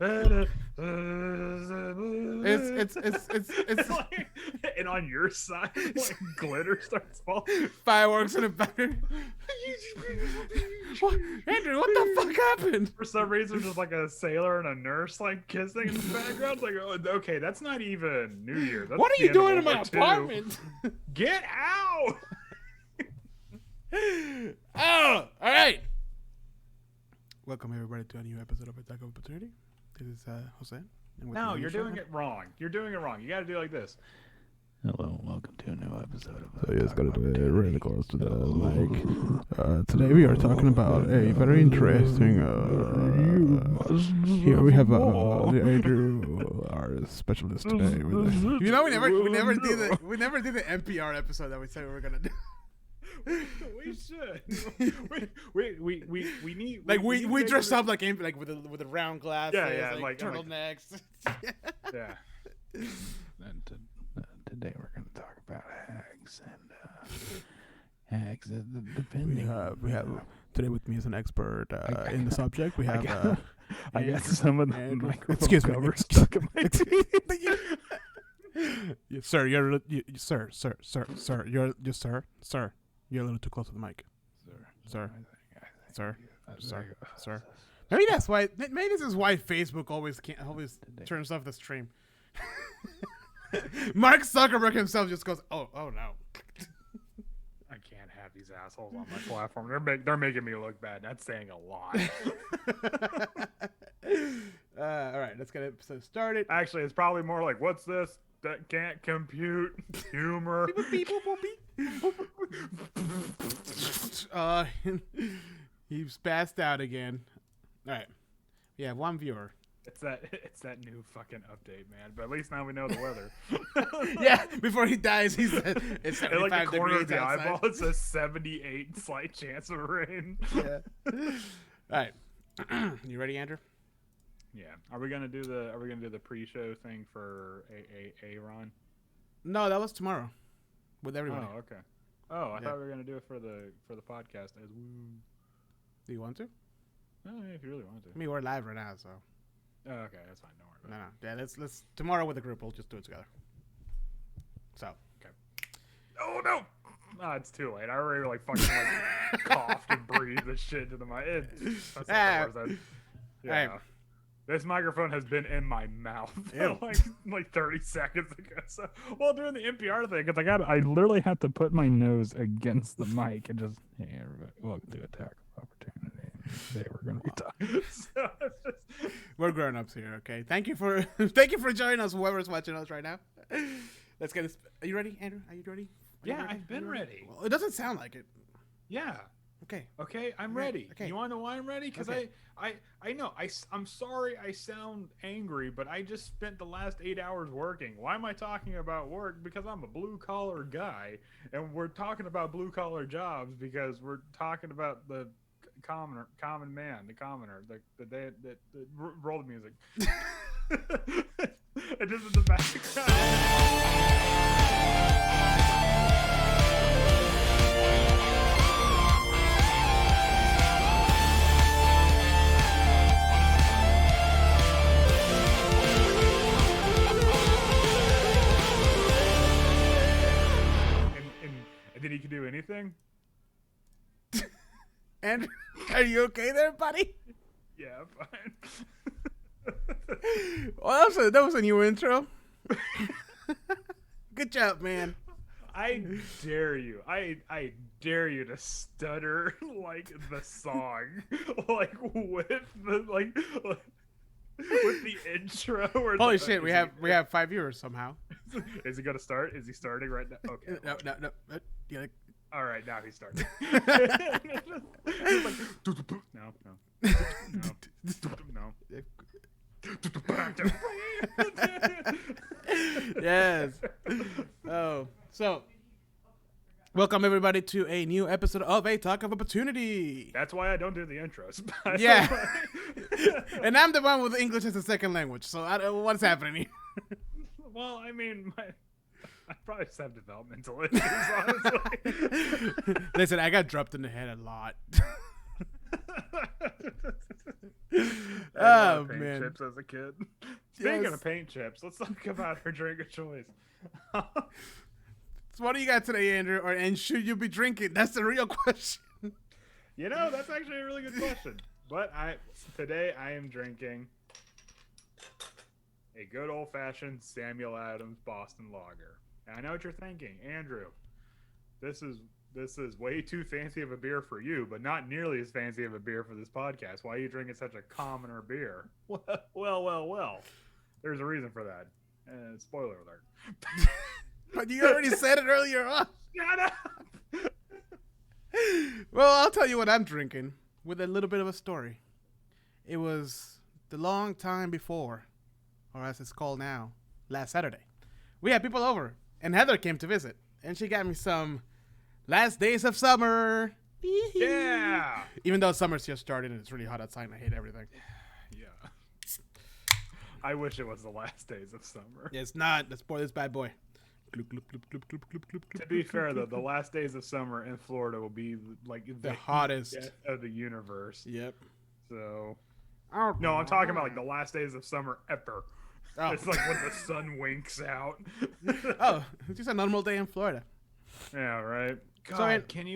It's like, and on your side, like glitter starts falling. fireworks in the background. What? Andrew, what the fuck happened? For some reason, just like a sailor and a nurse like kissing in the background. It's like, oh, okay, that's not even New Year. That's What are the you end of doing in World my War II. apartment? Get out! Oh, all right. Welcome everybody to a new episode of Attack of Opportunity. This is Jose. And with No, me, you're Sean. doing it wrong. You're doing it wrong. You got to do it like this. Hello and welcome to a new episode of So you just gotta do it really close to the mic. Today we are talking about a very interesting. Here we have Andrew, our specialist today. With You know, we never did the NPR episode that we said we were gonna do. We should. We need. Like we dressed up like with a round glasses, Yeah, like like- turtlenecks. Yeah. And today we're going to talk about hags and hags. we have today with me as an expert in the subject. We have. I got some of the Andrew. microphone Excuse me. covers stuck in my teeth. Yeah, sir, you're a little too close to the mic. Sir. Maybe that's why. Maybe this is why Facebook always turns off the stream. Mark Zuckerberg himself just goes, "Oh no." I can't have these assholes on my platform. They're making me look bad. That's saying a lot. All right, let's get episode started. Actually, it's probably more like, what's this? That can't compute humor. He's passed out again. All right, we have one viewer. It's that new fucking update, man. But at least now we know the weather. Yeah, before he dies, he said it's In like 75 the corner degrees of the outside. eyeball, it says 78 slight chance of rain. Yeah. All right, you ready, Andrew? Yeah. Are we gonna do the pre-show thing for Aaron? No, that was tomorrow with everybody. Oh, okay. Oh, I Yeah. thought we were gonna do it for the podcast as woo. Do you want to? Oh, yeah, if you really want to. I mean, we're live right now, so Oh, okay, that's fine. Don't worry about no. Yeah, let's tomorrow with the group. We'll just do it together. So. it. Oh no! Ah, it's too late. I already like fucking like coughed and breathed this shit into the mic. That's not the worst. Yeah. Right. This microphone has been in my mouth Ew. like 30 seconds ago. So, well, doing the NPR thing, because I literally have to put my nose against the mic and just, Hey everybody, welcome to Attack of Opportunity. Today we're going to be talking. so it's just, We're grown-ups here, okay? Thank you for joining us, whoever's watching us right now. Let's get this. Are you ready, Andrew? Are you ready? yeah, I've been ready. Well, it doesn't sound like it. Yeah. Okay. Okay, I'm Okay, ready. okay. You want to know why I'm ready? Because Okay. I know. I'm sorry I sound angry, but I just spent the last 8 hours working. Why am I talking about work? Because I'm a blue-collar guy, and we're talking about blue-collar jobs because we're talking about the common man, the commoner, the roll the music. It just in the background. And then he can do anything? Andrew, are you okay there, buddy? Yeah, fine. Well, that was a new intro. Good job, man. I dare you. I dare you to stutter like the song. like with the intro. Or Holy shit, we have 5 viewers somehow. Is he gonna start? Is he starting right now? Okay. No. Yeah, All right, now he's starting. No. yes. Oh, so welcome everybody to a new episode of A Talk of Opportunity. That's why I don't do the intros. Yeah. And I'm the one with English as a second language, so what's happening here? Well, I mean, I probably just have developmental issues, honestly. Listen, I got dropped in the head a lot. I had Oh paint man. chips as a kid. Speaking Yes. of paint chips, let's talk about our drink of choice. So what do you got today, Andrew? And should you be drinking? That's the real question. You know, that's actually a really good question. But today I am drinking a good old-fashioned Samuel Adams Boston Lager. And I know what you're thinking, Andrew. This is way too fancy of a beer for you, but not nearly as fancy of a beer for this podcast. Why are you drinking such a commoner beer? Well. There's a reason for that. Spoiler alert. But you already said it earlier on. Shut up! Well, I'll tell you what I'm drinking with a little bit of a story. It was the long time before, or as it's called now, last Saturday. We had people over, and Heather came to visit, and she got me some Last Days of Summer. Yeah! Even though summer's just started and it's really hot outside and I hate everything. Yeah. I wish it was the last days of summer. It's not. Let's pour this bad boy. To be fair, though, the last days of summer in Florida will be like the hottest of the universe. Yep. So, no, I'm talking about like the last days of summer ever. Oh. It's like when the sun winks out. Oh, it's just a normal day in Florida. Yeah, right. God, So can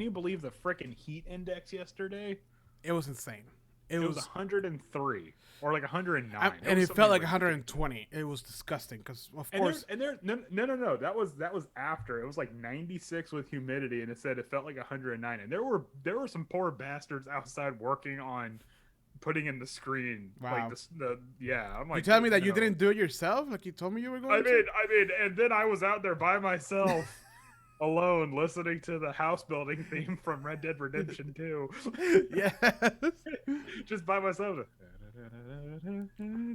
you believe the frickin' heat index yesterday? It was insane. It was 103 or like 109, and it felt like 120. It was disgusting because, of course. No. That was after. It was like 96 with humidity, and it said it felt like 109. And there were some poor bastards outside working on putting in the screen. Wow. Like yeah. I'm like, You tell me that you didn't do it yourself, like you told me you were going to. I mean, and then I was out there by myself. Alone listening to the house building theme from Red Dead Redemption 2. Yes. Just by myself.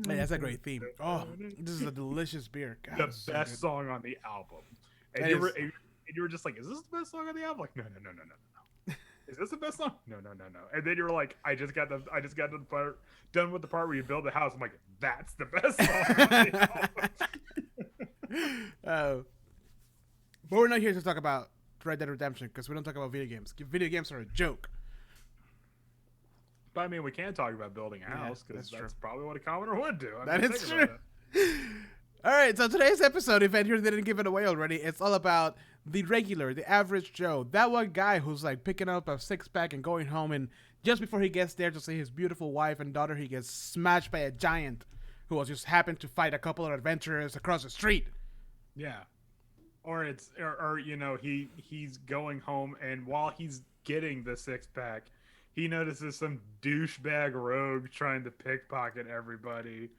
Hey, that's a great theme. Oh, this is a delicious beer. God, The it's so best good. song on the album. And That you were just like, is this the best song on the album? Like, no. Is this the best song? No. And then you were like, I just got to the part done with the part where you build the house. I'm like, that's the best song on the album. Oh. But we're not here to talk about Red Dead Redemption because we don't talk about video games. Video games are a joke. But I mean, we can talk about building a house because that's that's true. probably what a commoner would do. That is true. All right, so today's episode, if Andrew didn't give it away already, it's all about the regular, the average Joe. That one guy who's like picking up a six-pack and going home, and just before he gets there to see his beautiful wife and daughter, he gets smashed by a giant who was just happened to fight a couple of adventurers across the street. Yeah. Or you know, he's going home, and while he's getting the six-pack, he notices some douchebag rogue trying to pickpocket everybody.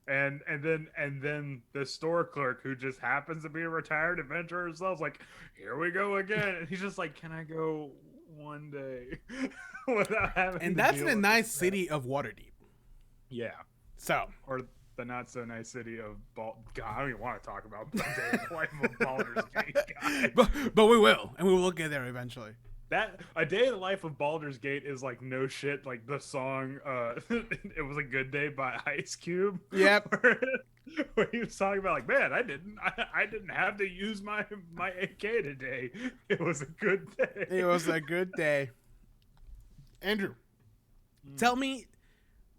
And then the store clerk, who just happens to be a retired adventurer himself, is like, here we go again. And he's just like, can I go one day without having And to that's deal in a with nice this? city of Waterdeep. Yeah. So, Or the not so nice city of God, I don't even want to talk about the day of life of Baldur's Gate. God. but we will, and we will get there eventually. That a day in the life of Baldur's Gate is like no shit. Like the song, "It Was a Good Day" by Ice Cube. Yep. Where he was talking about like, man, I didn't have to use my AK today. It was a good day. It was a good day. Andrew, tell me,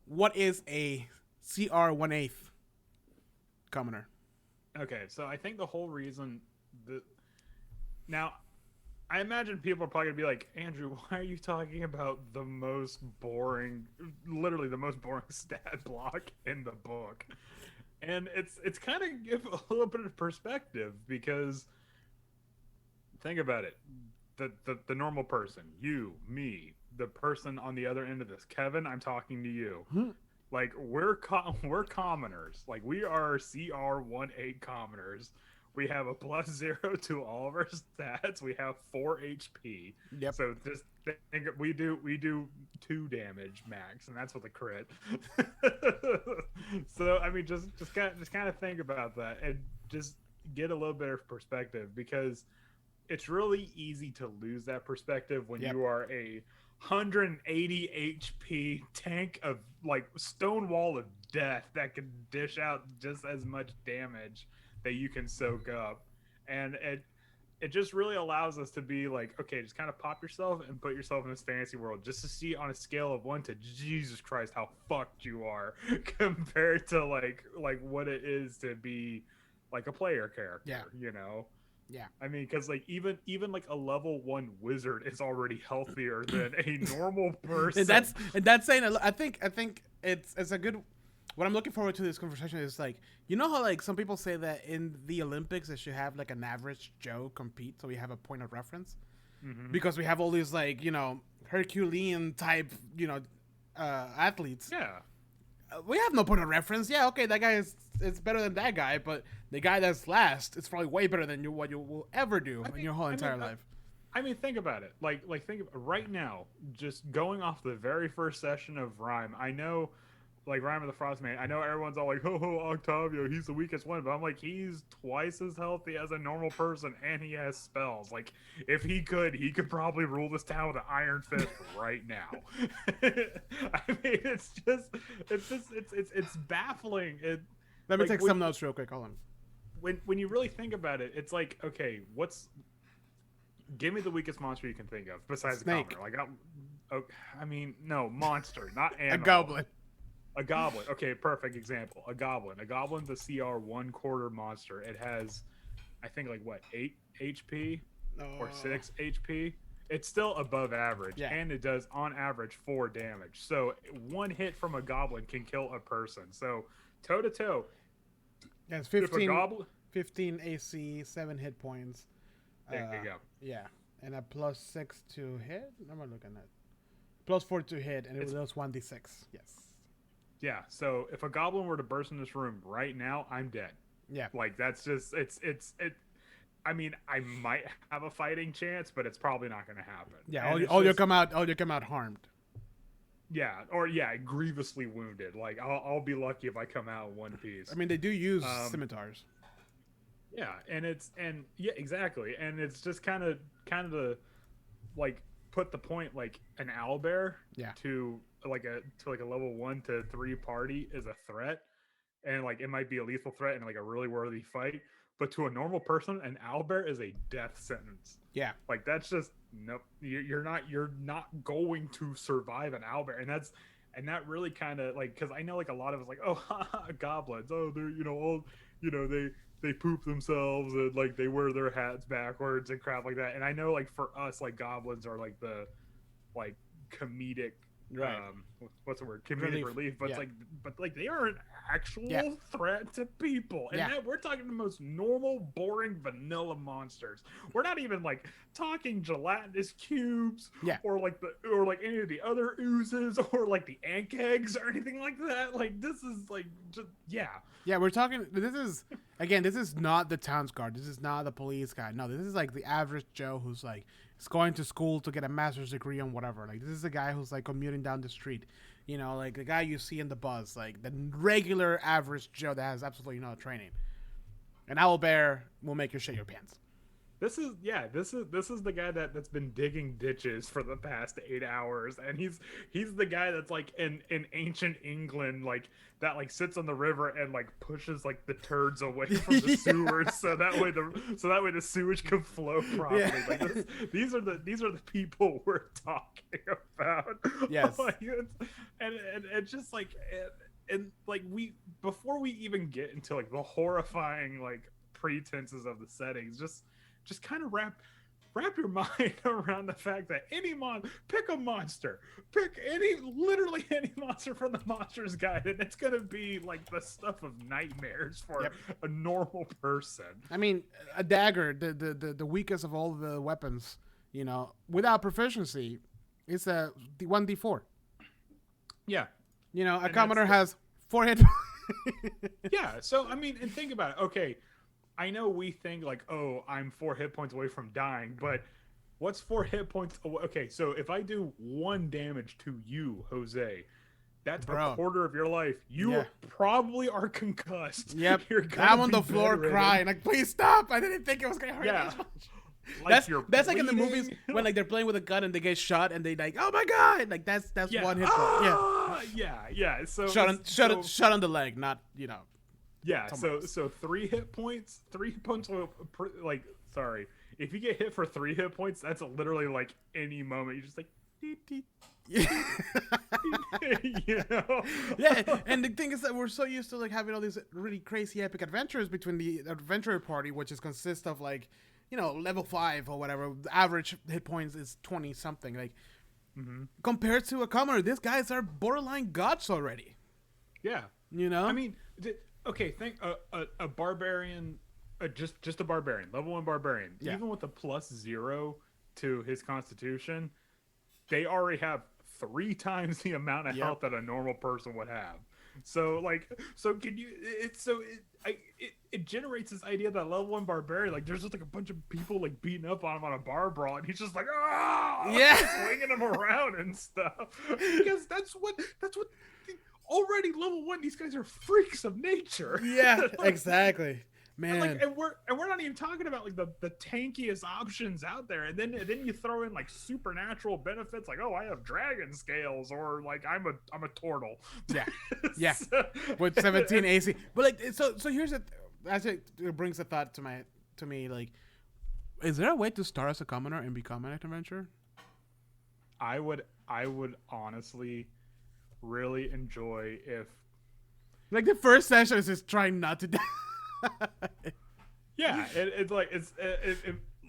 what is a CR 1/8 commoner? Okay, so I think the whole reason now, I imagine people are probably gonna be like, Andrew, why are you talking about the most boring, literally the most boring stat block in the book? And it's kind of give a little bit of perspective, because think about it, the normal person, you, me, the person on the other end of this, Kevin, I'm talking to you. Like we're commoners. Like we are CR 1/8 commoners. We have a +0 to all of our stats. We have 4 HP. Yep. So just think we do 2 damage max, and that's with a crit. So I mean, just kind of think about that and just get a little bit of perspective, because it's really easy to lose that perspective when you are a 180 HP tank of like stone wall of death that can dish out just as much damage that you can soak up. And it just really allows us to be like, okay, just kind of pop yourself and put yourself in this fantasy world just to see on a scale of 1 to Jesus Christ how fucked you are compared to like what it is to be like a player character. Yeah. You know. Yeah. I mean, because like even like a level 1 wizard is already healthier than a normal person. And that's saying I think it's a good. What I'm looking forward to this conversation is like, you know how like some people say that in the Olympics they should have like an average Joe compete so we have a point of reference, because we have all these like, you know, Herculean type, you know, athletes. Yeah. We have no point of reference. Yeah, okay, that guy is better than that guy, but the guy that's last is probably way better than what you will ever do in your whole entire life. I mean, think about it. Like think of right now, just going off the very first session of Rhyme. I know. Like Rhyme of the Frostman, I know everyone's all like, "Oh, Octavio, he's the weakest one," but I'm like, he's twice as healthy as a normal person, and he has spells. Like, if he could probably rule this town with an iron fist right now. I mean, it's baffling. Let me like, take some notes real quick. Hold on. When you really think about it, it's like, okay, give me the weakest monster you can think of besides Snake. a commoner. Like, I mean, no, monster, not animal. A goblin. A goblin. Okay, perfect example. A goblin. A goblin's a CR 1/4 monster. It has, I think, like what, 8 HP or 6 HP. It's still above average, and it does on average 4 damage. So 1 hit from a goblin can kill a person. So toe to toe. That's 15 AC, 7 hit points. There you go. Yeah, and a +6 to hit. What am I looking at? +4 to hit, and it was 1d6. Yes. Yeah, so if a goblin were to burst in this room right now, I'm dead. Yeah. Like, that's just, I mean, I might have a fighting chance, but it's probably not going to happen. Yeah, you'll come out harmed. Yeah, or grievously wounded. Like, I'll be lucky if I come out in one piece. I mean, they do use scimitars. Yeah, yeah, exactly. And it's just kind of the, like, put the point, like, an owlbear to a level 1 to 3 party is a threat, and like it might be a lethal threat and like a really worthy fight, but to a normal person, an owlbear is a death sentence. Yeah, like that's just nope. You're not going to survive an owlbear, and that really kind of like, because I know like a lot of us like, oh, goblins, oh, they're all they poop themselves and like they wear their hats backwards and crap like that. And I know like for us, like goblins are like the like comedic, right? What's the word? Comedic relief. But it's like they are an actual threat to people. And that we're talking the most normal, boring, vanilla monsters. We're not even like talking gelatinous cubes, or like any of the other oozes, or like the ant eggs or anything like that. Like this is like just we're talking. This is not the town's guard. This is not the police guy. No, this is like the average Joe who's like is going to school to get a master's degree on whatever. Like this is a guy who's like commuting down the street. You know, like the guy you see in the bus, like the regular average Joe that has absolutely no training. An owlbear will make you shit your pants. This is the guy that's been digging ditches for the past 8 hours, and he's the guy that's like in ancient England, like that like sits on the river and like pushes like the turds away from the sewers, so that way the sewage can flow properly. Yeah. Like these are the people we're talking about. Yes, and it's just like and like before we even get into like the horrifying like pretenses of the settings, just kind of wrap your mind around the fact that pick a monster, literally any monster from the Monsters Guide, and it's gonna be like the stuff of nightmares for a normal person. I mean, a dagger, the weakest of all the weapons, you know, without proficiency, it's a 1d4. Yeah, you know, a commoner has 4 hit points. Yeah, so I mean, and think about it. Okay, I know we think like, oh, I'm 4 hit points away from dying, but what's 4 hit points away? Okay, so if I do 1 damage to you, Jose, that's a quarter of your life. You probably are concussed. Yep. I'm on the floor crying, like, please stop. I didn't think it was going to hurt as much. Like that's like in the movies when like they're playing with a gun and they get shot and they like, oh my god, like that's 1 hit point. Yeah. So shot on the leg, not, you know. Yeah, so 3 hit points, 3 hit points, like, sorry, if you get hit for 3 hit points, that's literally like any moment. You're just like, Yeah. you know? Yeah, and the thing is that we're so used to like having all these really crazy epic adventures between the adventurer party, which is consists of like, level 5 or whatever. The average hit points is 20 something. Like compared to a commoner, these guys are borderline gods already. Yeah. I mean, okay, think a barbarian, just a barbarian, level 1 barbarian, even with a +0 to his constitution, they already have 3 times the amount of health that a normal person would have. So can you? It generates this idea that level 1 barbarian, like there's just like a bunch of people like beating up on him on a bar brawl, and he's just like swinging them around and stuff. Because that's what. Already level 1, these guys are freaks of nature. Yeah, exactly. Man, and we're not even talking about like the tankiest options out there, and then you throw in like supernatural benefits, like I have dragon scales, or like I'm a turtle. Yeah, with 17 AC. But like, so here's it brings a thought to me like, is there a way to start as a commoner and become an adventurer? I would honestly really enjoy if like the first session is just trying not to die. Yeah, it's like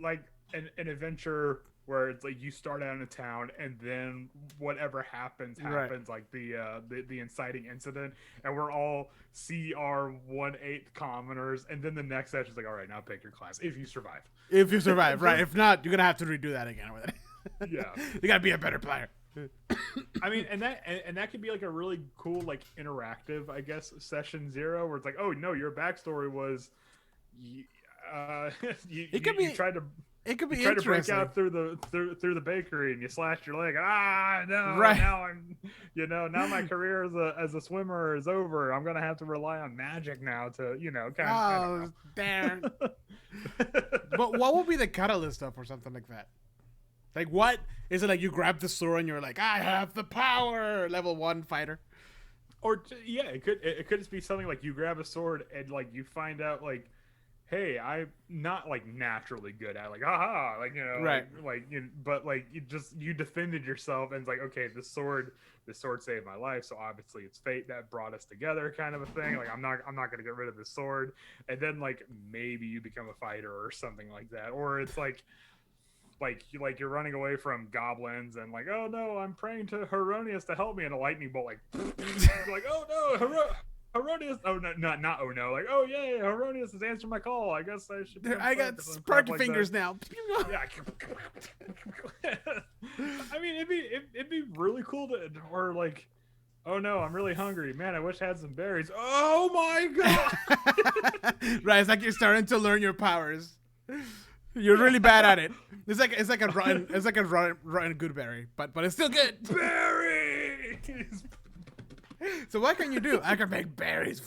like an adventure where it's like you start out in a town and then whatever happens, like the inciting incident, and we're all CR 1/8 commoners, and then the next session is like, all right, now pick your class if you survive. If you survive, right? If not, you're gonna have to redo that again with it. Yeah, you gotta be a better player. I mean, and that could be like a really cool, like interactive, I guess, session 0, where it's like, oh no, your backstory was, you tried to break out through the bakery and you slashed your leg. No, right. Now I'm, now my career as a swimmer is over. I'm gonna have to rely on magic now to, kind of. Damn. But what would be the catalyst up or something like that? Like, what is it? Like you grab the sword and you're like, I have the power, level 1 fighter. Or it could just be something like you grab a sword and like you find out like, hey, I'm not like naturally good at it. Like, like, right. But like you defended yourself and it's like, okay, this sword saved my life. So obviously it's fate that brought us together, kind of a thing. Like I'm not going to get rid of this sword. And then like maybe you become a fighter or something like that. Or it's like you're running away from goblins and like, oh no, I'm praying to Heronius to help me, and a lightning bolt like like, oh no, Heronius, oh no, not oh no, like, oh yeah, Heronius has answered my call, I guess I should. I got sparky fingers now. Yeah. I mean, it'd be really cool to, or like, oh no, I'm really hungry, man, I wish I had some berries. Oh my god. Right, it's like you're starting to learn your powers. You're really bad at it. It's like a rotten good berry, but it's still good. Berries. So what can you do? I can make berries.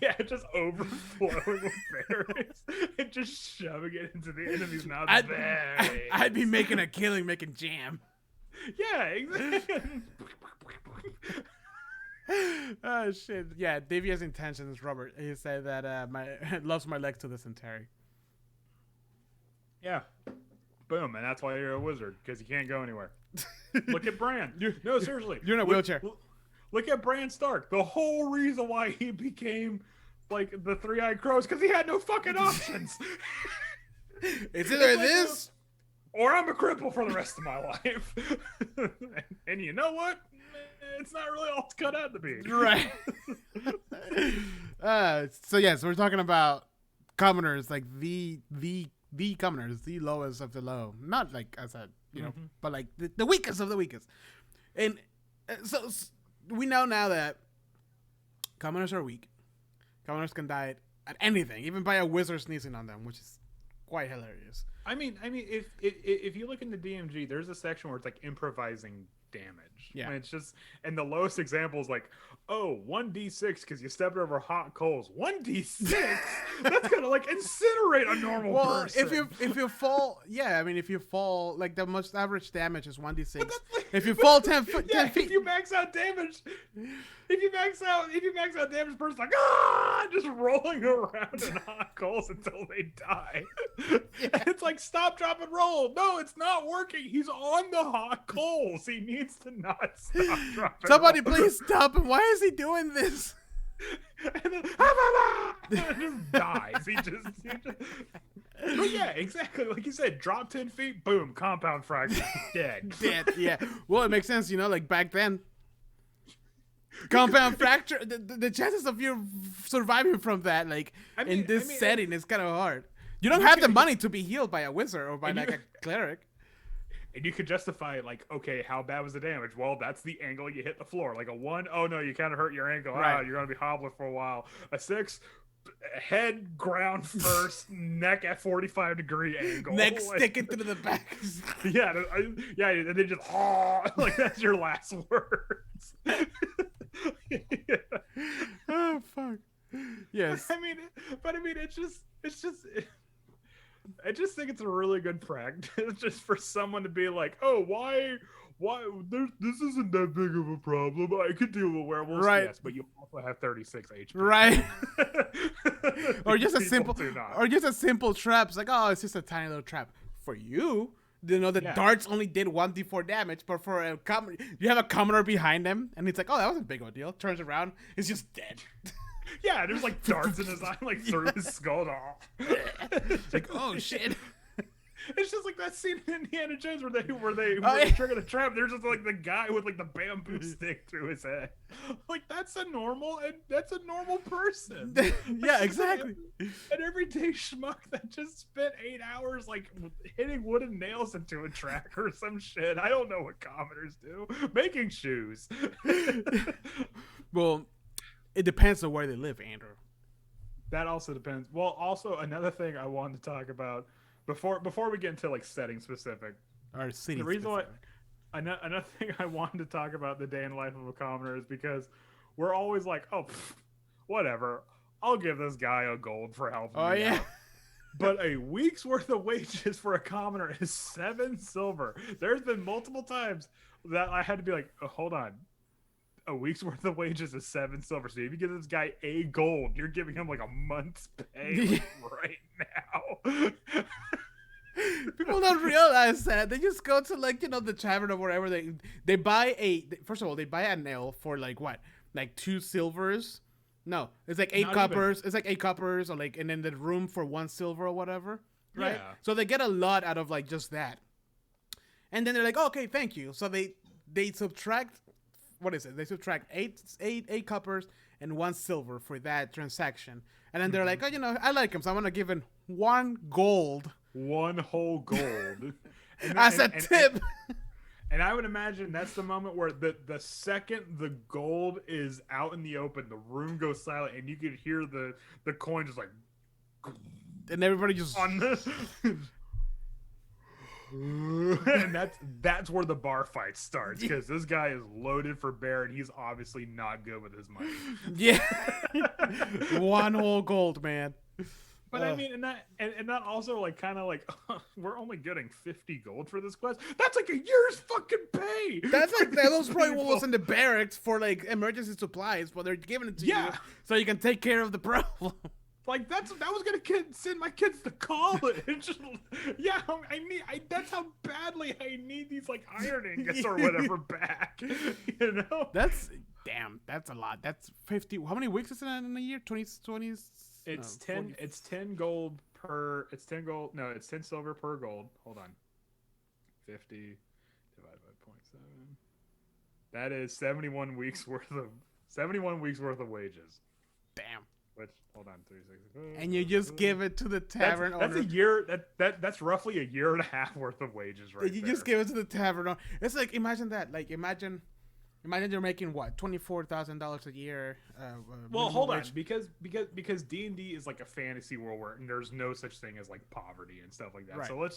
Yeah, just overflowing with berries and just shoving it into the enemy's mouth. I'd be making a killing making jam. Yeah, exactly. Oh shit! Yeah, devious intentions, Robert. He said that lost my legs to dysentery. Yeah, boom, and that's why you're a wizard, because you can't go anywhere. Look at Bran. No, seriously, you're in a wheelchair. Look at Bran Stark. The whole reason why he became like the Three-Eyed Crows, because he had no fucking options. It's either this, or I'm a cripple for the rest of my life. And you know what? It's not really all it's cut out to be. Right. So we're talking about commoners, like the commoners, the lowest of the low. Not like I said, but like the weakest of the weakest. And so we know now that commoners are weak. Commoners can die at anything, even by a wizard sneezing on them, which is quite hilarious. I mean, if you look in the DMG, there's a section where it's like improvising damage. Yeah. And it's just, and the lowest example is like, oh, 1d6 because you stepped over hot coals. 1d6? That's gonna like incinerate a normal person. If you fall, if you fall, like the most average damage is 1d6. If you fall 10 feet, if you max out damage, if you max out damage person like just rolling around in hot coals until they die. And it's like stop, drop, and roll. No, it's not working. He's on the hot coals. He needs to not stop, drop, and Somebody roll. please stop him. Why is he doing this? And then just dies. He just But yeah, exactly. Like you said, drop 10 feet, boom, compound fracture, dead. Dead. Yeah. Well, it makes sense, like back then. Compound fracture. The chances of you surviving from that, like in this setting, is kind of hard. You don't have the money to be healed by a wizard or by like a cleric. And you could justify it like, okay, how bad was the damage? Well, that's the angle you hit the floor. Like a 1, oh no, you kind of hurt your ankle. Right. You're gonna be hobbling for a while. A 6, head ground first, neck at 45-degree angle. Neck like, sticking through the back. Yeah, and then just like that's your last words. Yeah. Oh fuck. Yes. I mean, I just think it's a really good practice just for someone to be like, oh, why this isn't that big of a problem. I could deal with werewolves. Right. Yes, but you also have 36 HP. Right. or just a People simple do not. or just a simple trap. It's like, oh, it's just a tiny little trap. For you, the darts only did 1d4 damage, but for a you have a commoner behind him, and it's like, oh, that wasn't big of a deal. Turns around, it's just dead. Yeah, there's like darts in his eye, like through his skull. It's like, oh shit. It's just like that scene in Indiana Jones where they yeah. trigger the trap. There's just like the guy with like the bamboo stick through his head. Like that's a normal person. Yeah, exactly. An everyday schmuck that just spent 8 hours like hitting wooden nails into a track or some shit. I don't know what commoners do. Making shoes. Well, it depends on where they live, Andrew. That also depends. Well, also another thing I wanted to talk about before we get into like setting specific. Or city. The reason why another thing I wanted to talk about the day in the life of a commoner is because we're always like, oh, whatever. I'll give this guy a gold for helping me out. But a week's worth of wages for a commoner is 7 silver. There's been multiple times that I had to be like, oh, hold on. A week's worth of wages is 7 silver. So if you give this guy a gold, you're giving him like a month's pay right now. People don't realize that. They just go to like, the tavern or wherever they buy first of all, they buy a nail for like what? Like 2 silvers? No, it's like 8 coppers. Even. It's like 8 coppers or like, and then the room for 1 silver or whatever. Right? Yeah. So they get a lot out of like just that. And then they're like, oh, okay, thank you. So they subtract, what is it? They subtract 8 coppers and 1 silver for that transaction. And then they're like, oh, I like him, so I'm going to give him 1 gold. 1 whole gold. As a tip. And I would imagine that's the moment where the second the gold is out in the open, the room goes silent, and you could hear the coin just like... And everybody just... on the... And that's where the bar fight starts, because this guy is loaded for bear and he's obviously not good with his money. Yeah. 1 whole gold, man. But I mean, and that also like kind of like we're only getting 50 gold for this quest. That's like a year's fucking pay. That's like those probably what was in the barracks for like emergency supplies, but they're giving it to you so you can take care of the problem. Like that was gonna send my kids to college. Yeah, that's how badly I need these like iron ingots or whatever back. That's a lot. That's 50. How many weeks is it in a year? 20. It's 10. It's 10 gold per. It's 10 gold. No, it's 10 silver per gold. Hold on. 50 divided by 0.7. That is 71 weeks worth of wages. Damn. Which, hold on, 360. And you just give it to the tavern owner. That's a year. That's roughly a year and a half worth of wages, right? You just give it to the tavern owner. It's like imagine that. Like imagine you're making what, $24,000 a year. Well, hold on, because D&D is like a fantasy world where there's no such thing as like poverty and stuff like that. Right. So let's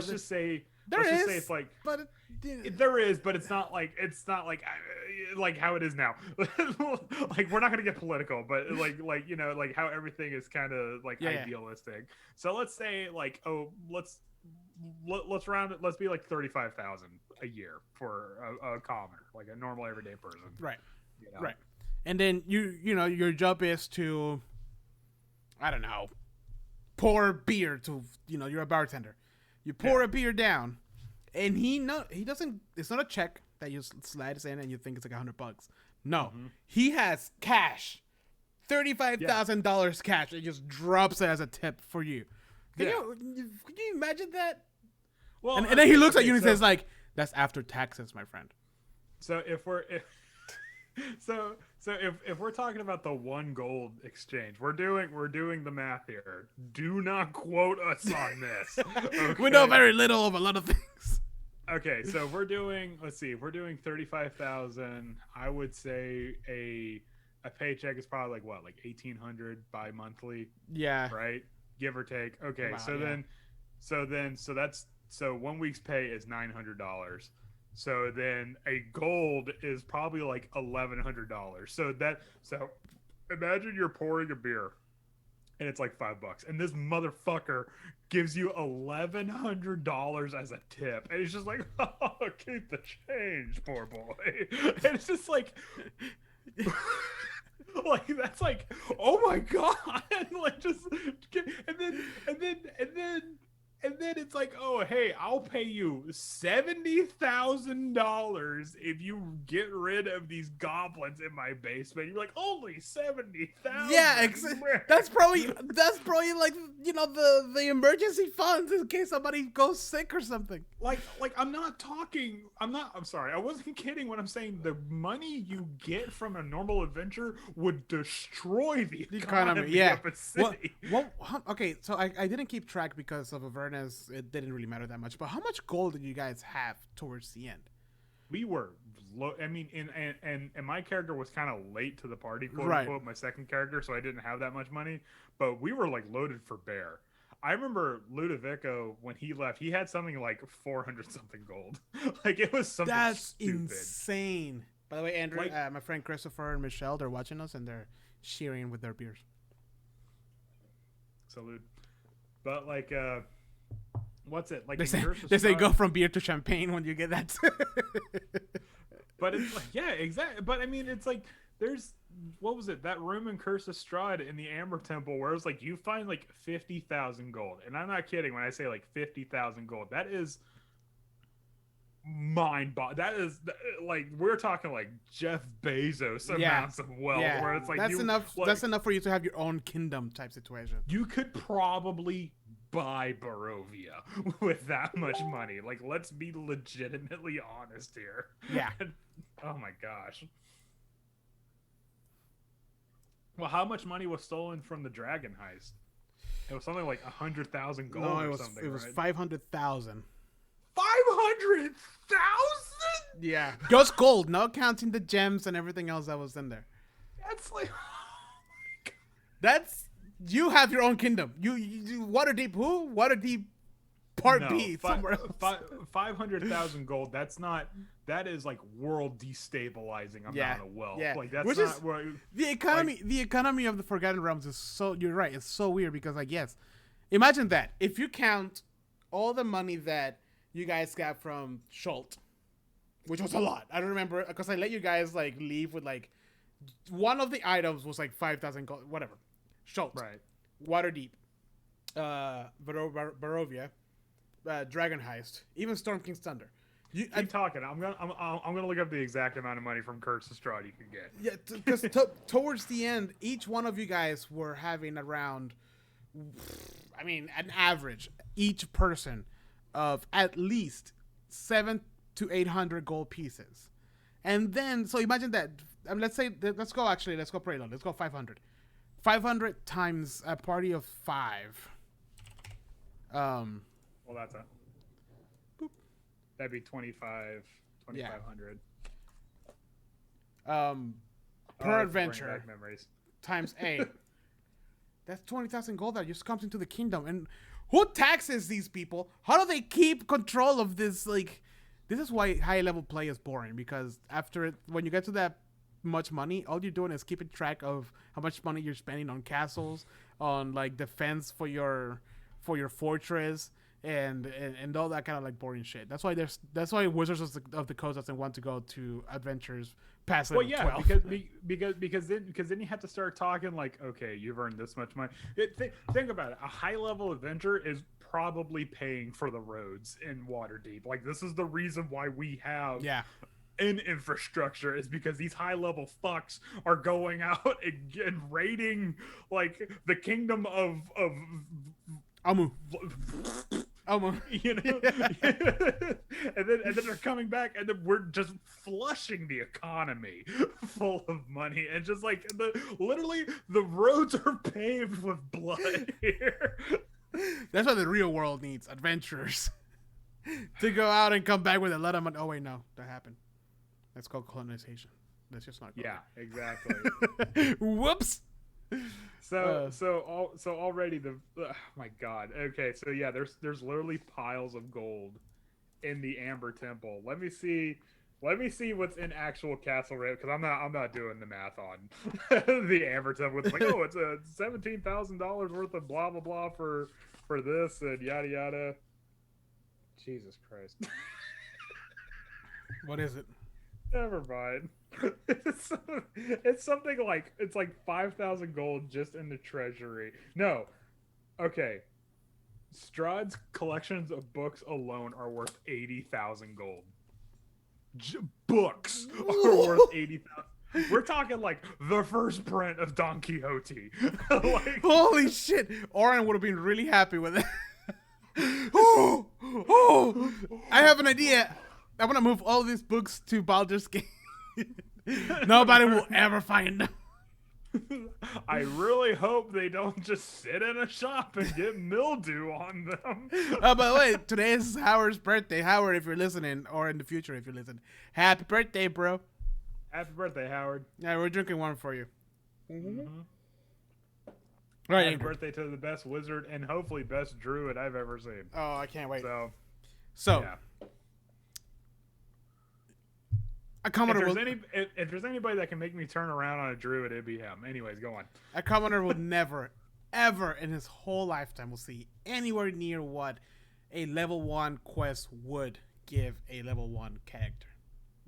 just say it's like, but there is, but it's not like how it is now. Like we're not gonna get political, but like how everything is kind of like idealistic. So let's say like let's round it. Let's be like 35,000 a year for a commoner, like a normal everyday person. Right. You know? Right. and then you know your job is to, I don't know, pour beer to, you know, you're a bartender. You pour a beer down, and he doesn't. It's not a check that you slide in and you think it's like $100. No, he has cash, $35,000 cash, and just drops it as a tip for you. Can you imagine that? Well, and then he looks at you and says like, "That's after taxes, my friend." So if we're talking about the 1 gold exchange, we're doing the math here. Do not quote us on this. Okay? We know very little of a lot of things. Okay, so we're doing 35,000. I would say a paycheck is probably like what, like 1,800 bi-monthly. Yeah. Right? Give or take. Okay, Wow, so 1 week's pay is $900. So then a gold is probably like $1,100. So imagine you're pouring a beer and it's like $5, and this motherfucker gives you $1,100 as a tip, and it's just like, oh, keep the change, poor boy. And it's just like, like that's like, oh my god, like just, and then it's like, oh, hey, I'll pay you $70,000 if you get rid of these goblins in my basement. You're like, only 70,000. Yeah, that's probably like, you know, the emergency funds in case somebody goes sick or something. Like I'm sorry, I wasn't kidding when I'm saying the money you get from a normal adventure would destroy the economy Yeah. of a city. Okay, so I didn't keep track because of awareness. It didn't really matter that much. But how much gold did you guys have towards the end? We were low. I mean, and my character was kind of late to the party, quote Right. unquote, my second character, so I didn't have that much money. But we were like loaded for bear. I remember Ludovico, when he left, he had something like 400 something gold. Like it was something stupid. Insane. By the way, Andrew, Like- my friend Christopher and Michelle, they're watching us and they're cheering with their beers. Salute. But like, what's it like? They in say Curse of they say Strahd- go from beer to champagne when you get that. But it's like, yeah, exactly. But I mean, it's like there's, what was it, that room in Curse of Strahd in the Amber Temple where it's like you find like 50,000 gold, and I'm not kidding when I say like 50,000 gold. That is that is like, we're talking like Jeff Bezos amounts of wealth. Where it's like that's enough. Like, That's enough for you to have your own kingdom type situation. you could probably buy Barovia with that much money. Like, let's be legitimately honest here. Yeah. Oh my gosh. Well, how much money was stolen from the dragon heist? It was something like 100,000 gold No, or something. it was right? 500,000. 500,000? Yeah, just gold, not counting the gems and everything else that was in there. That's like, That's, you have your own kingdom. You Waterdeep who? Waterdeep Part no, B somewhere else. 500,000 gold. That is like world destabilizing amount of wealth. Yeah. Like, that's Which not is where the economy of the Forgotten Realms is so, you're right, it's so weird because, like, yes, imagine that if you count all the money that you guys got from Schult, which was a lot. I don't remember because I let you guys like leave with like one of the items was like 5,000 gold, whatever. Schult, right. Waterdeep, Barovia, Dragon Heist, even Storm King's Thunder. Keep talking. I'm gonna look up the exact amount of money from Curse of Strahd you can get. Yeah, because towards the end, each one of you guys were having around, I mean, an average, each person of at least 700 to 800 gold pieces. And then, so imagine that, let's go pretty low. Let's go 500. 500 times a party of 5. Well, that's a... Boop. That'd be 2,500. Per adventure. Back memories. Times 8. That's 20,000 gold that just comes into the kingdom. And who taxes these people? How do they keep control of this? Like, this is why high level play is boring, because when you get to that much money, all you're doing is keeping track of how much money you're spending on castles, on like defense for your fortress, and all that kind of like boring shit. That's why Wizards of the Coast doesn't want to go to adventures past level 12. because then you have to start talking like, okay, you've earned this much money. Think about it. A high level adventure is probably paying for the roads in Waterdeep. Like, this is the reason why we have in infrastructure, is because these high level fucks are going out and raiding like the kingdom of Amu. You know, and then they're coming back, and then we're just flushing the economy full of money, and just like literally the roads are paved with blood here. That's what the real world needs: adventurers to go out and come back with a lot of money. Oh wait, no, that happened. That's called colonization. That's just not. Yeah, exactly. Whoops. So already oh my god. Okay, so yeah, there's literally piles of gold in the Amber Temple. Let me see what's in actual Castle Raven, because I'm not doing the math on the Amber Temple. It's like, oh, it's a $17,000 worth of blah blah blah for this and yada yada. Jesus Christ. What is it? Never mind. It's something like, it's like 5,000 gold just in the treasury. No. Okay. Strahd's collections of books alone are worth 80,000 gold. Books are worth 80,000. We're talking like the first print of Don Quixote. Like, holy shit! Oren would have been really happy with it. Oh! I have an idea. I want to move all these books to Baldur's Gate. Nobody will ever find them. I really hope they don't just sit in a shop and get mildew on them. Oh, by the way, today is Howard's birthday. Howard, if you're listening, or in the future if you listen, happy birthday, bro. Happy birthday, Howard. Yeah, we're drinking one for you. Mm-hmm. All right, happy Andrew. birthday to the best wizard and hopefully best druid I've ever seen. Oh, I can't wait. So yeah. If there's anybody that can make me turn around on a druid, it'd be him. Anyways, go on. A commoner will never, ever in his whole lifetime will see anywhere near what a level 1 quest would give a level 1 character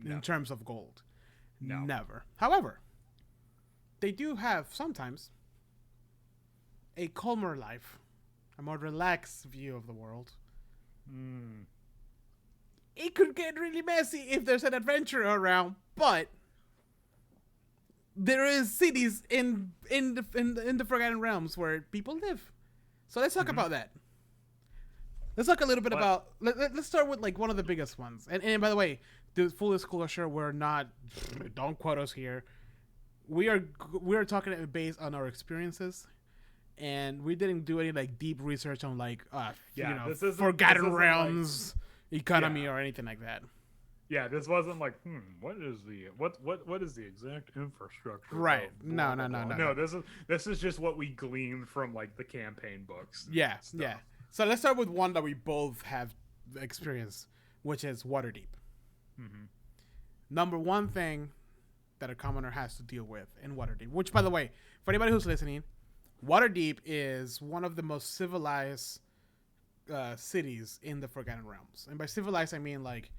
in terms of gold. No. Never. However, they do have sometimes a calmer life, a more relaxed view of the world. It could get really messy if there's an adventure around, but there is cities in the Forgotten Realms where people live. So let's talk about that. Let's talk a little bit about. Let's start with like one of the biggest ones. And by the way, the full disclosure, we're not. Don't quote us here. We are talking based on our experiences, and we didn't do any like deep research on like Forgotten Realms economy or anything like that. Yeah, this wasn't like, what is the exact infrastructure? Right. Blah, blah, blah. No. This is just what we gleaned from like the campaign books. Yeah. So let's start with one that we both have experienced, which is Waterdeep. Mm-hmm. Number one thing that a commoner has to deal with in Waterdeep, which by the way, for anybody who's listening, Waterdeep is one of the most civilized cities in the Forgotten Realms. And by civilized, I mean like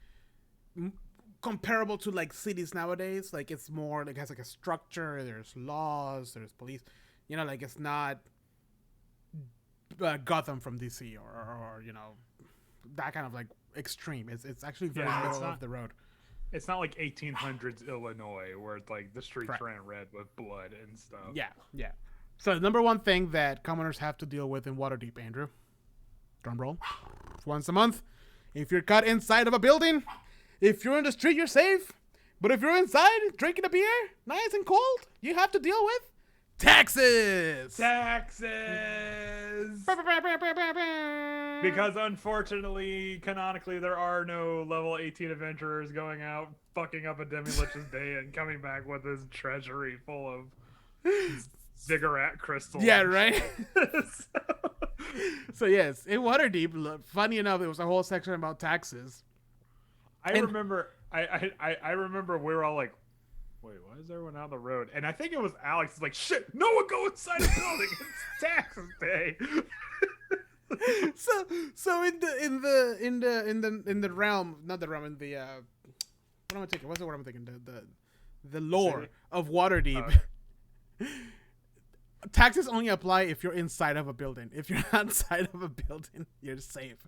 comparable to like cities nowadays. Like it's more like, it has like a structure, there's laws, there's police, you know, like it's not Gotham from DC or you know, that kind of like extreme. It's actually very middle of the road. It's not like 1800s Illinois where it's like the streets ran red with blood and stuff. Yeah. So the number one thing that commoners have to deal with in Waterdeep, Andrew, drum roll, once a month, if you're caught inside of a building, if you're in the street, you're safe. But if you're inside drinking a beer, nice and cold, you have to deal with taxes. Because unfortunately, canonically, there are no level 18 adventurers going out, fucking up a Demi-Lich's day and coming back with his treasury full of ziggurat crystals. Yeah, right? So yes, in Waterdeep, funny enough, there was a whole section about taxes. I remember we were all like, wait, why is everyone out on the road? And I think it was Alex. He's like, shit, no one go inside the building. It's tax day. So in the realm, not the realm, in the what am I thinking? What's the word I'm thinking? The lore City? of Waterdeep. Taxes only apply if you're inside of a building. If you're outside of a building, you're safe.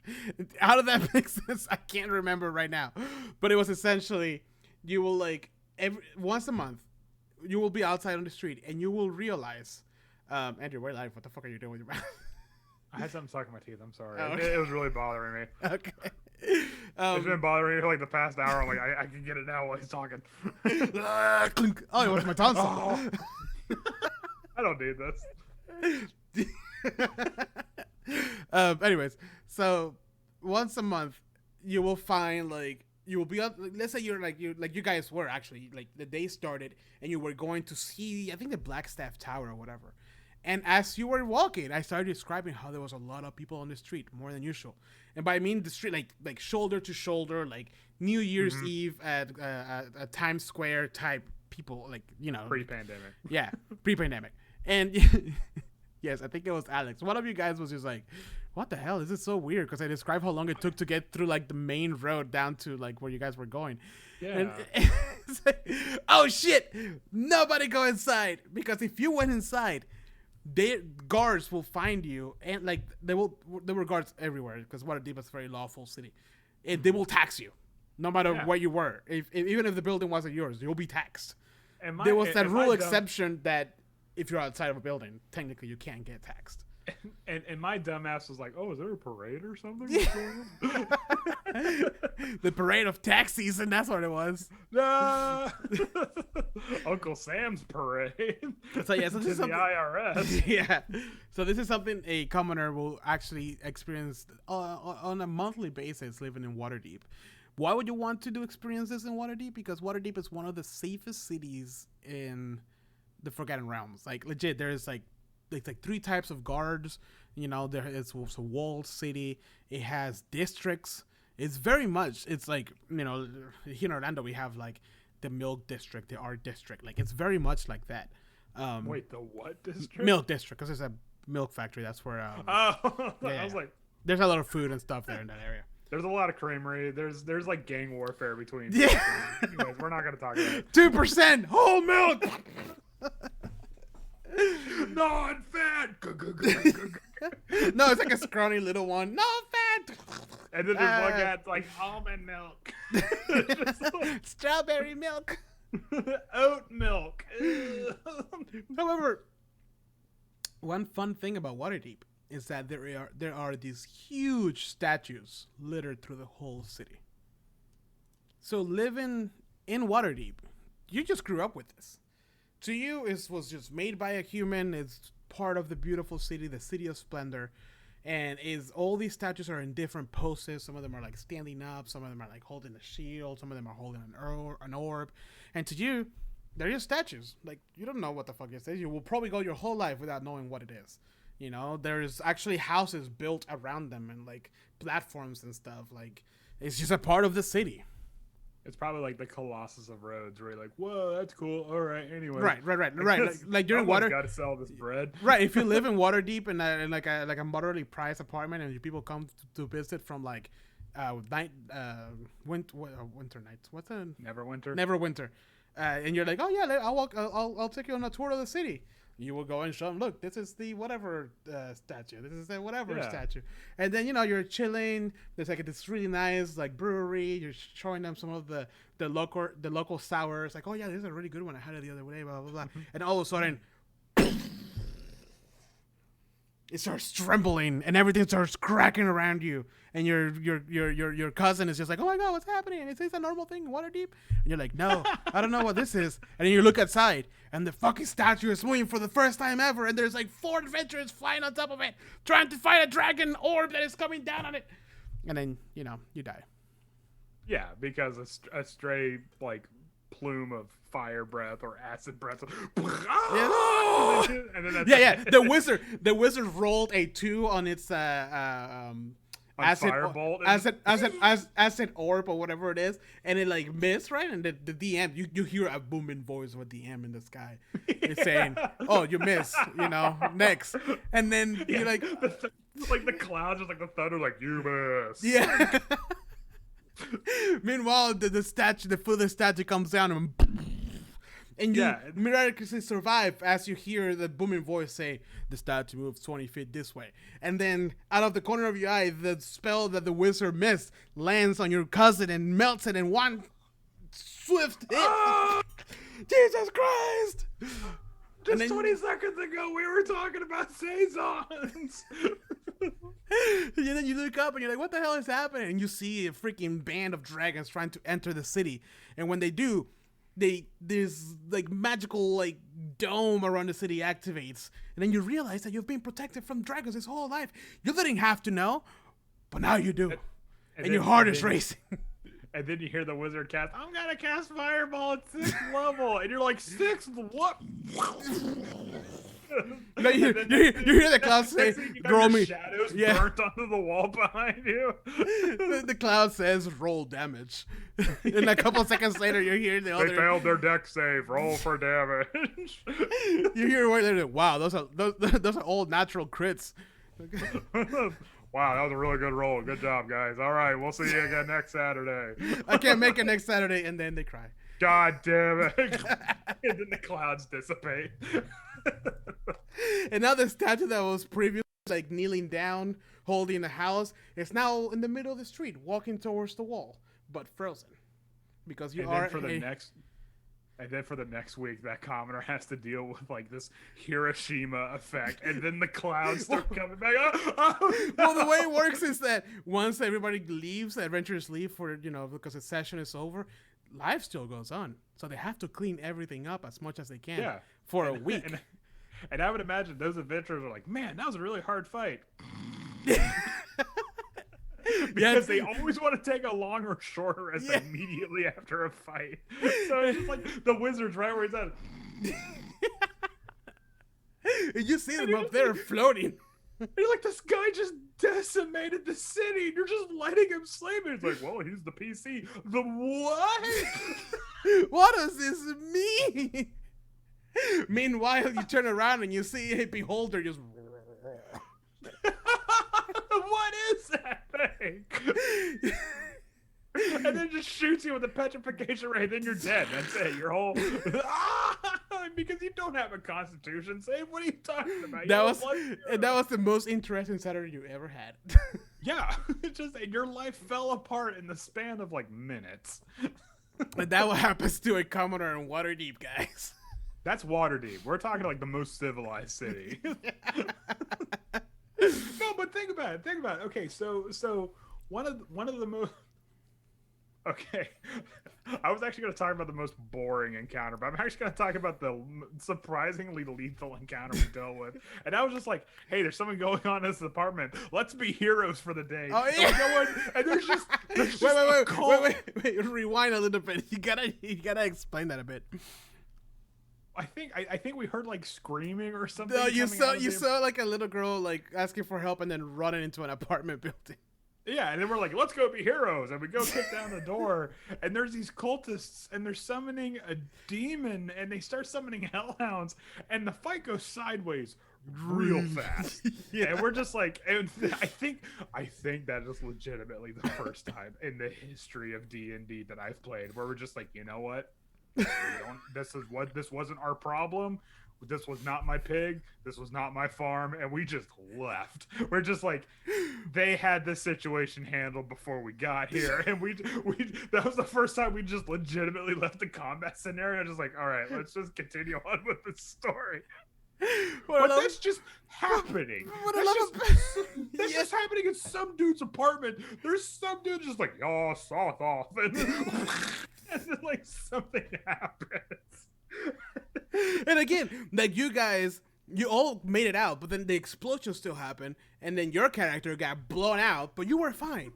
How did that make sense? I can't remember right now, but it was essentially you will like once a month, you will be outside on the street and you will realize, Andrew, we're live. What the fuck are you doing with your mouth? I had something stuck in my teeth. I'm sorry. Oh, okay. It was really bothering me. Okay. It's been bothering me for like the past hour. I'm like, I can get it now while he's talking. Clink. Oh, it was my tonsil. Oh. I don't need this. Anyways, so once a month, you will find like you will be up. Let's say you guys were actually like the day started and you were going to see I think the Blackstaff Tower or whatever. And as you were walking, I started describing how there was a lot of people on the street, more than usual. And by I mean the street, like shoulder to shoulder, like New Year's Eve at Times Square type people, like Pre-pandemic. Yeah, pre-pandemic. And yes, I think it was Alex. One of you guys was just like, "What the hell? This is so weird." Because I described how long it took to get through like the main road down to like where you guys were going. Yeah. And it's like, oh shit! Nobody go inside because if you went inside, guards will find you and like there were guards everywhere because Waterdeep is a very lawful city, and they will tax you, no matter where you were. Even if the building wasn't yours, you'll be taxed. There was that rule exception that if you're outside of a building, technically you can't get taxed. And my dumbass was like, "Oh, is there a parade or something?" What's going on? The parade of tax season, that's what it was. No, Uncle Sam's parade. So yeah, so this is the IRS. Yeah, so this is something a commoner will actually experience on a monthly basis living in Waterdeep. Why would you want to experience this in Waterdeep? Because Waterdeep is one of the safest cities in the Forgotten Realms. Like legit, there's like 3 types of guards. There is a walled city. It has districts. It's very much. It's like here in Orlando we have like the Milk District, the Art District. Like it's very much like that. Wait, the what district? Milk District, because there's a milk factory. That's where. I was like, there's a lot of food and stuff there in that area. There's a lot of creamery. There's like gang warfare between. Yeah. Anyways, we're not gonna talk about it. 2% whole milk. Non-fat. No, it's like a scrawny little one. No fat. And then there's one guy that's like almond milk. Strawberry milk. Oat milk. However, one fun thing about Waterdeep is that there are these huge statues littered through the whole city. So living in Waterdeep, you just grew up with this. To you, it was just made by a human. It's part of the beautiful city, the city of splendor. And all these statues are in different poses. Some of them are like standing up. Some of them are like holding a shield. Some of them are holding an orb. And to you, they're just statues. Like, you don't know what the fuck it is. You will probably go your whole life without knowing what it is. There's actually houses built around them and like platforms and stuff. Like, it's just a part of the city. It's probably like the Colossus of Rhodes, where you're like, "Whoa, that's cool. All right, anyway." Right. Like during water, got to sell this bread. Right. If you live in Waterdeep in like a moderately priced apartment, and people come to visit from like winter nights. What's a Neverwinter? And you're like, "Oh yeah, I'll take you on a tour of the city." You will go and show them, look, this is the whatever statue. This is the whatever statue. And then, you're chilling. There's like this really nice like brewery. You're showing them some of the local sours. Like, oh yeah, this is a really good one. I had it the other day, blah, blah, blah. And all of a sudden, it starts trembling and everything starts cracking around you. And your cousin is just like, oh my God, what's happening? Is this a normal thing in Waterdeep? And you're like, no, I don't know what this is. And then you look outside and the fucking statue is moving for the first time ever. And there's like 4 adventurers flying on top of it, trying to fight a dragon orb that is coming down on it. And then, you die. Yeah, because a stray like plume of fire breath or acid breath. And then that's The wizard rolled a 2 on its acid orb or whatever it is, and it like missed, right? And the DM, you hear a booming voice of a DM in the sky. It's saying, "Oh, you missed, next." And then you're like, Like the clouds, just like the thunder, like you miss. Yeah. Meanwhile, the statue, the foot of the statue comes down and you miraculously survive as you hear the booming voice say, the statue moves 20 feet this way. And then out of the corner of your eye, the spell that the wizard missed lands on your cousin and melts it in one swift hit. Jesus Christ! Just 20 seconds ago, we were talking about saisons. And then you look up and you're like, what the hell is happening? And you see a freaking band of dragons trying to enter the city. And when they do, there's like magical like dome around the city activates. And then you realize that you've been protected from dragons this whole life. You didn't have to know, but now you do. And your heart is racing. And then you hear the wizard cast, I'm gonna cast Fireball at 6th level. And you're like, 6th? What? No, you hear the cloud say, "Roll me." Shadows burnt onto the wall behind you. The cloud says, "Roll damage." And a couple seconds later, you hear the other. They failed their deck save. Roll for damage. You hear where they're like, "Wow, those are all natural crits." Wow, that was a really good roll. Good job, guys. All right, we'll see you again next Saturday. I can't make it next Saturday, and then they cry. God damn it. And then the clouds dissipate. And now the statue that was previously like kneeling down, holding the house, is now in the middle of the street, walking towards the wall, but frozen. Because you are And then for the next week, that commoner has to deal with like this Hiroshima effect, and then the clouds start coming back. Well, the way it works is that once everybody leaves, the adventurers leave for because the session is over, life still goes on. So they have to clean everything up as much as they can for a week. And I would imagine those adventurers are like, man, that was a really hard fight. Because they always want to take a long or short rest immediately after a fight. So it's just like the wizard's right where he's at. And you see them up there floating. You're like, this guy just decimated the city. And you're just letting him sleep. And he's like, well, he's the PC. The what? What does this mean? Meanwhile, you turn around and you see a beholder just... What is that thing? And then just shoots you with a petrification ray, then you're dead. That's it. Your whole because you don't have a constitution save. What are you talking about? That was the most interesting Saturday you ever had. Yeah, it's just your life fell apart in the span of like minutes. And that what happens to a commoner in Waterdeep, guys. That's Waterdeep. We're talking like the most civilized city. No, but think about it. Okay, so one of the most. Okay, I was actually going to talk about the most boring encounter, but I'm actually going to talk about the surprisingly lethal encounter we dealt with. And I was just like, "Hey, there's something going on in this apartment. Let's be heroes for the day." Oh yeah. And there's just wait. Rewind a little bit. You gotta explain that a bit. I think we heard like screaming or something. No, you saw like a little girl like asking for help and then running into an apartment building. Yeah, and then we're like, let's go be heroes, and we go kick down the door, and there's these cultists, and they're summoning a demon, and they start summoning hellhounds, and the fight goes sideways real fast. Yeah, and we're just like, and I think that is legitimately the first time in the history of D&D that I've played where we're just like, you know what? This wasn't our problem. This was not my pig. This was not my farm, and we just left. We're just like, they had this situation handled before we got here, and we that was the first time we just legitimately left the combat scenario. Just like, all right, let's just continue on with the story. But that's just happening. That's just happening in some dude's apartment. There's some dude just like, y'all soft off, and then like something happens. And again, like you guys, you all made it out, but then the explosion still happened, and then your character got blown out, but you were fine.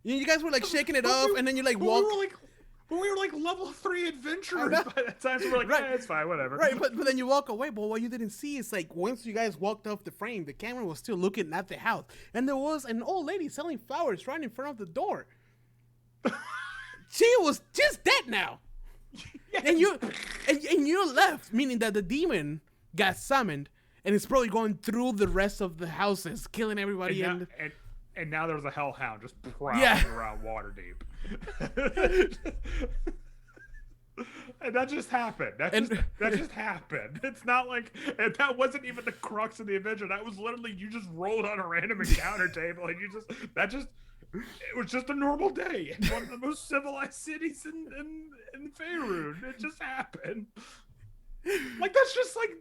You guys were like shaking it off, and then you like walk. We were like level 3 adventurers by that time, so we're like, yeah, it's fine, whatever. Right, but then you walk away, but what you didn't see is like once you guys walked off the frame, the camera was still looking at the house, and there was an old lady selling flowers right in front of the door. She was just dead now. Yes. And you left, meaning that the demon got summoned, and it's probably going through the rest of the houses, killing everybody. And now there's a hellhound just prowling around Waterdeep. And that just happened. That just happened. It's not like, and that wasn't even the crux of the adventure. That was literally, you just rolled on a random encounter table, and it was just a normal day in one of the most civilized cities in Faerun. It just happened. Like that's just like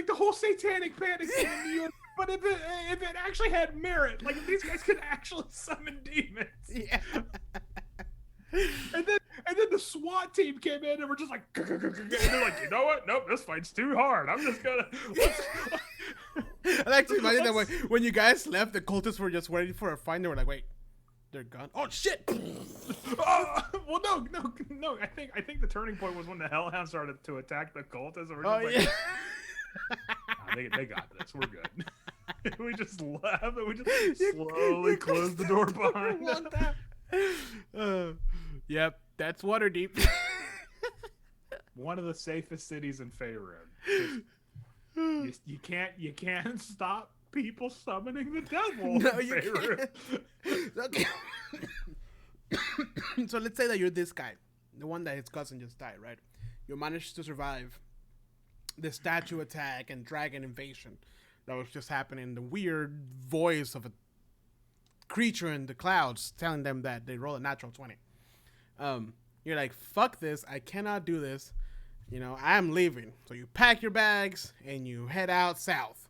the whole satanic panic scene in New York. But if it actually had merit, like if these guys could actually summon demons. Yeah. And then the SWAT team came in and were just like, and they're like, you know what? Nope, this fight's too hard. I'm just gonna. I like to imagine that when you guys left, the cultists were just waiting for a fight. They were like, wait, they're gone. Oh shit! Well, no. I think the turning point was when the Hellhound started to attack the cultists. And we're just they got this. We're good. We just left. And we just slowly closed the door behind us. Yep, that's Waterdeep. One of the safest cities in Faerun. You can't stop people summoning the devil. No, you can't. Okay. So let's say that you're this guy, the one that his cousin just died, right? You managed to survive the statue attack and dragon invasion that was just happening. The weird voice of a creature in the clouds telling them that they roll a natural 20. You're like, fuck this, I cannot do this, I'm leaving. So you pack your bags and you head out south.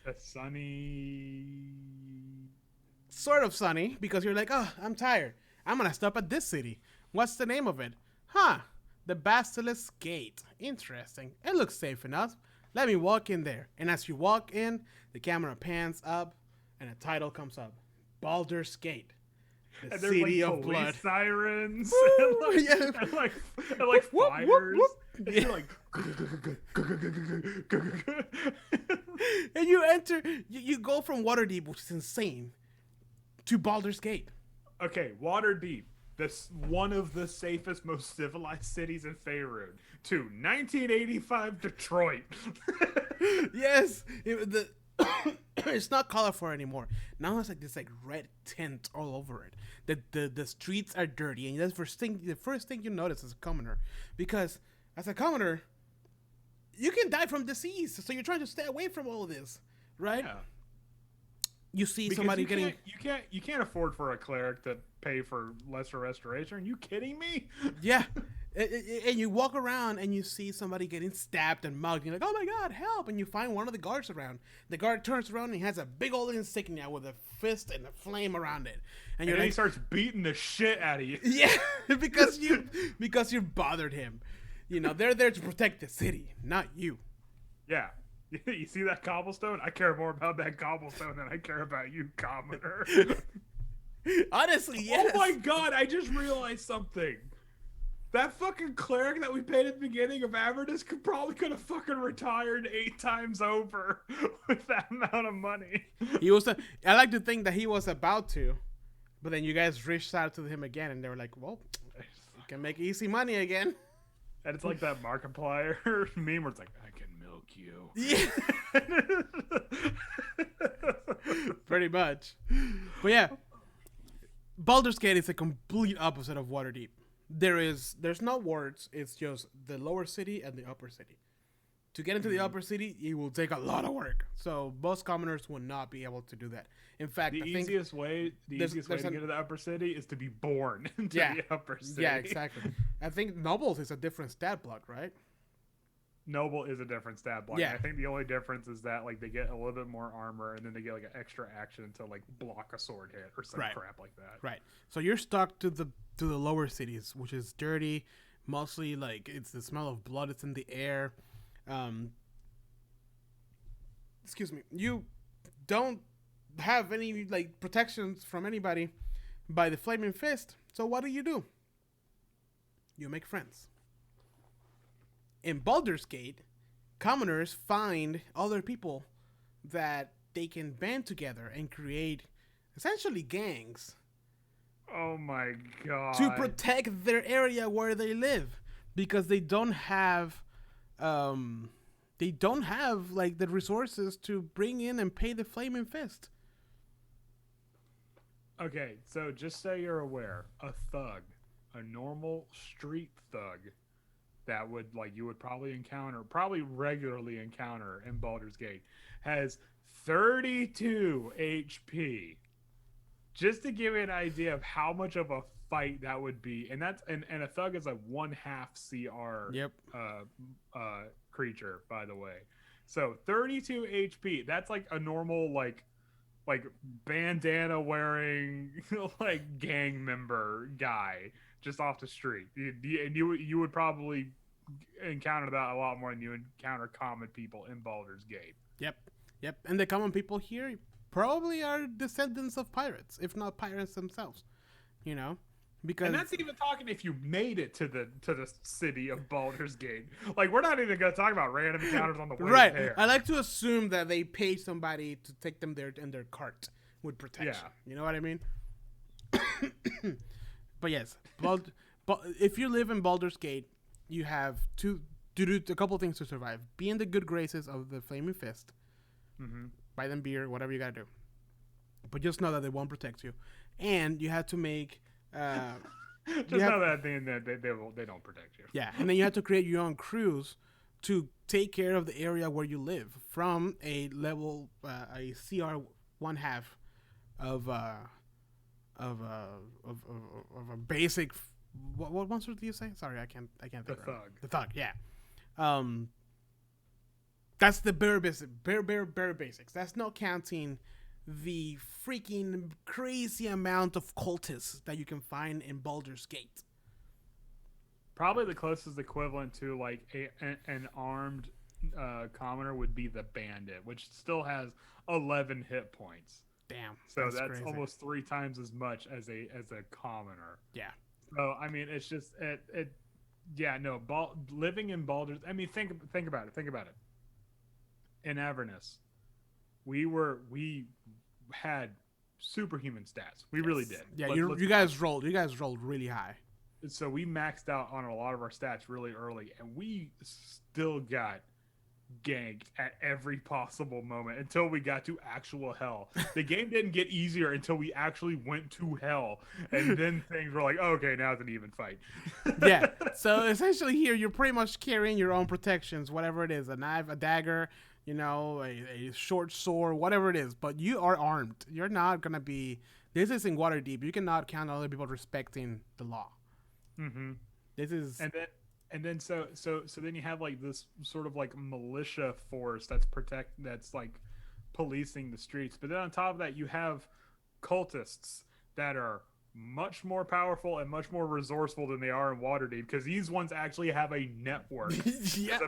That's sunny, sort of sunny, because you're like, oh, I'm tired, I'm gonna stop at this city. What's the name of it? The Basilisk Gate. Interesting. It looks safe enough. Let me walk in there. And as you walk in, the camera pans up and a title comes up. Baldur's Gate. The City of Blood. Sirens. Woo, and like fires. And you're like... And you enter, you go from Waterdeep, which is insane, to Baldur's Gate. Okay, Waterdeep. This one of the safest, most civilized cities in Faerun, to 1985 Detroit. Yes, it's not colorful anymore. Now it's like this red tint all over it. The streets are dirty, and that's the first thing you notice as a commoner, because as a commoner, you can die from disease. So you're trying to stay away from all of this, right? Yeah. You see because somebody you can't afford for a cleric to pay for lesser restoration. Are you kidding me? Yeah. And you walk around and you see somebody getting stabbed and mugged. You're like, oh my god, help! And you find one of the guards around. The guard turns around and he has a big old insignia with a fist and a flame around it. And then he starts beating the shit out of you. Yeah, because you bothered him. They're there to protect the city, not you. Yeah. You see that cobblestone? I care more about that cobblestone than I care about you, commoner. Honestly, yes. Oh my god, I just realized something. That fucking cleric that we paid at the beginning of Avernus could have fucking retired 8 times over with that amount of money. I like to think that he was about to, but then you guys reached out to him again and they were like, well, you can make easy money again. And it's like that Markiplier meme where it's like, I can milk you. Yeah. Pretty much. But yeah, Baldur's Gate is the complete opposite of Waterdeep. There's no words. It's just the lower city and the upper city. To get into the upper city, it will take a lot of work. So most commoners will not be able to do that. In fact, the easiest way to get to the upper city is to be born into the upper city. Yeah, exactly. I think nobles is a different stat block, right? Noble is a different stat block. Yeah. I think the only difference is that they get a little bit more armor and then they get an extra action to block a sword hit or some crap like that. Right. So you're stuck to the lower cities, which is dirty, mostly it's the smell of blood. It's in the air. Excuse me. You don't have any protections from anybody by the flaming fist. So what do? You make friends. In Baldur's Gate, commoners find other people that they can band together and create essentially gangs. Oh my god. To protect their area where they live. because they don't have like the resources to bring in and pay the Flaming Fist. Okay, so just so you're aware, a thug, a normal street thug that you would probably regularly encounter in Baldur's Gate, has 32 HP. Just to give you an idea of how much of a fight that would be, and a thug is a 1/2 CR Yep. creature, by the way. So 32 HP. That's like a normal like bandana wearing like gang member guy just off the street. You would probably encounter that a lot more than you encounter common people in Baldur's Gate. Yep. And the common people here probably are descendants of pirates, if not pirates themselves. You know, because and that's even talking if you made it to the city of Baldur's Gate. Like, we're not even going to talk about random encounters on the way right. there. I like to assume that they paid somebody to take them there in their cart with protection. Yeah. You know what I mean? But yes, if you live in Baldur's Gate, you have to do a couple things to survive. Be in the good graces of the Flaming Fist. Mm-hmm. Buy them beer, whatever you gotta do. But just know that they won't protect you. And you have to make... just know that they don't protect you. Yeah, and then you have to create your own crews to take care of the area where you live from a level, a CR 1/2 of a basic. What monster do you say? Sorry, I can't think. The thug. The thug. Yeah. That's the bare basics. That's not counting the freaking crazy amount of cultists that you can find in Baldur's Gate. Probably the closest equivalent to like an armed commoner would be the bandit, which still has 11 hit points. Damn. So that's crazy. almost 3 times as much as a commoner. Yeah. So I mean, it's just living in Baldur's. I mean, think about it. In Avernus, we had superhuman stats. We really did. Yeah, you guys rolled really high. So we maxed out on a lot of our stats really early, and we still got ganked at every possible moment until we got to actual hell. The game didn't get easier until we actually went to hell, and then things were like, oh, okay, now it's an even fight. Yeah. So essentially here, you're pretty much carrying your own protections, whatever it is, a knife, a dagger, you know, a short sword, whatever it is, but you are armed. You're not going to be, this is in Waterdeep. You cannot count on other people respecting the law. Mm-hmm. This is, and then so then you have like this sort of like militia force that's like policing the streets. But then on top of that, you have cultists that are much more powerful and much more resourceful than they are in Waterdeep, because these ones actually have a network. yeah.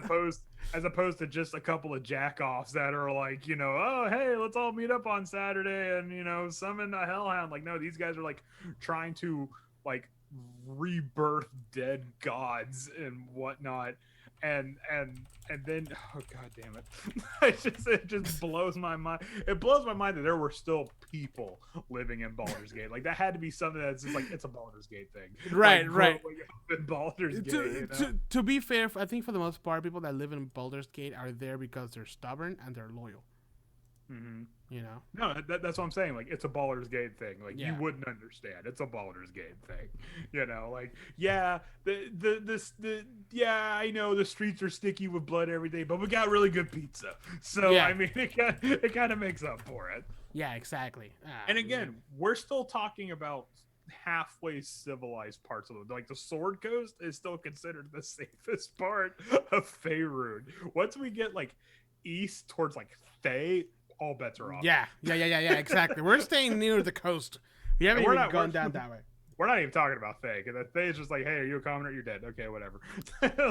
as opposed to just a couple of jack-offs that are like, you know, oh, hey, let's all meet up on Saturday and, you know, summon a hellhound. Like, no, these guys are like trying to like rebirth dead gods and whatnot, and then, oh god damn it, it just blows my mind. It blows my mind that there were still people living in Baldur's Gate. Like, that had to be something that's just like, it's a Baldur's Gate thing, right? In Baldur's Gate, you know? to be fair, I think for the most part, people that live in Baldur's Gate are there because they're stubborn and they're loyal. Mm-hmm. You know? No, that's what I'm saying. Like, it's a Baldur's Gate thing. Like, yeah. You wouldn't understand. It's a Baldur's Gate thing. You know, like, yeah, yeah, I know the streets are sticky with blood every day, but we got really good pizza. So yeah. I mean, it kind of makes up for it. Yeah, exactly. And again, we're still talking about halfway civilized parts of it. Like, the Sword Coast is still considered the safest part of Faerun. Once we get like east towards like Thay, all bets are off. Yeah, exactly. We're staying near the coast. We haven't even gone down that way. We're not even talking about Thay, because Thay is just like, hey, are you a commoner? You're dead. Okay, whatever.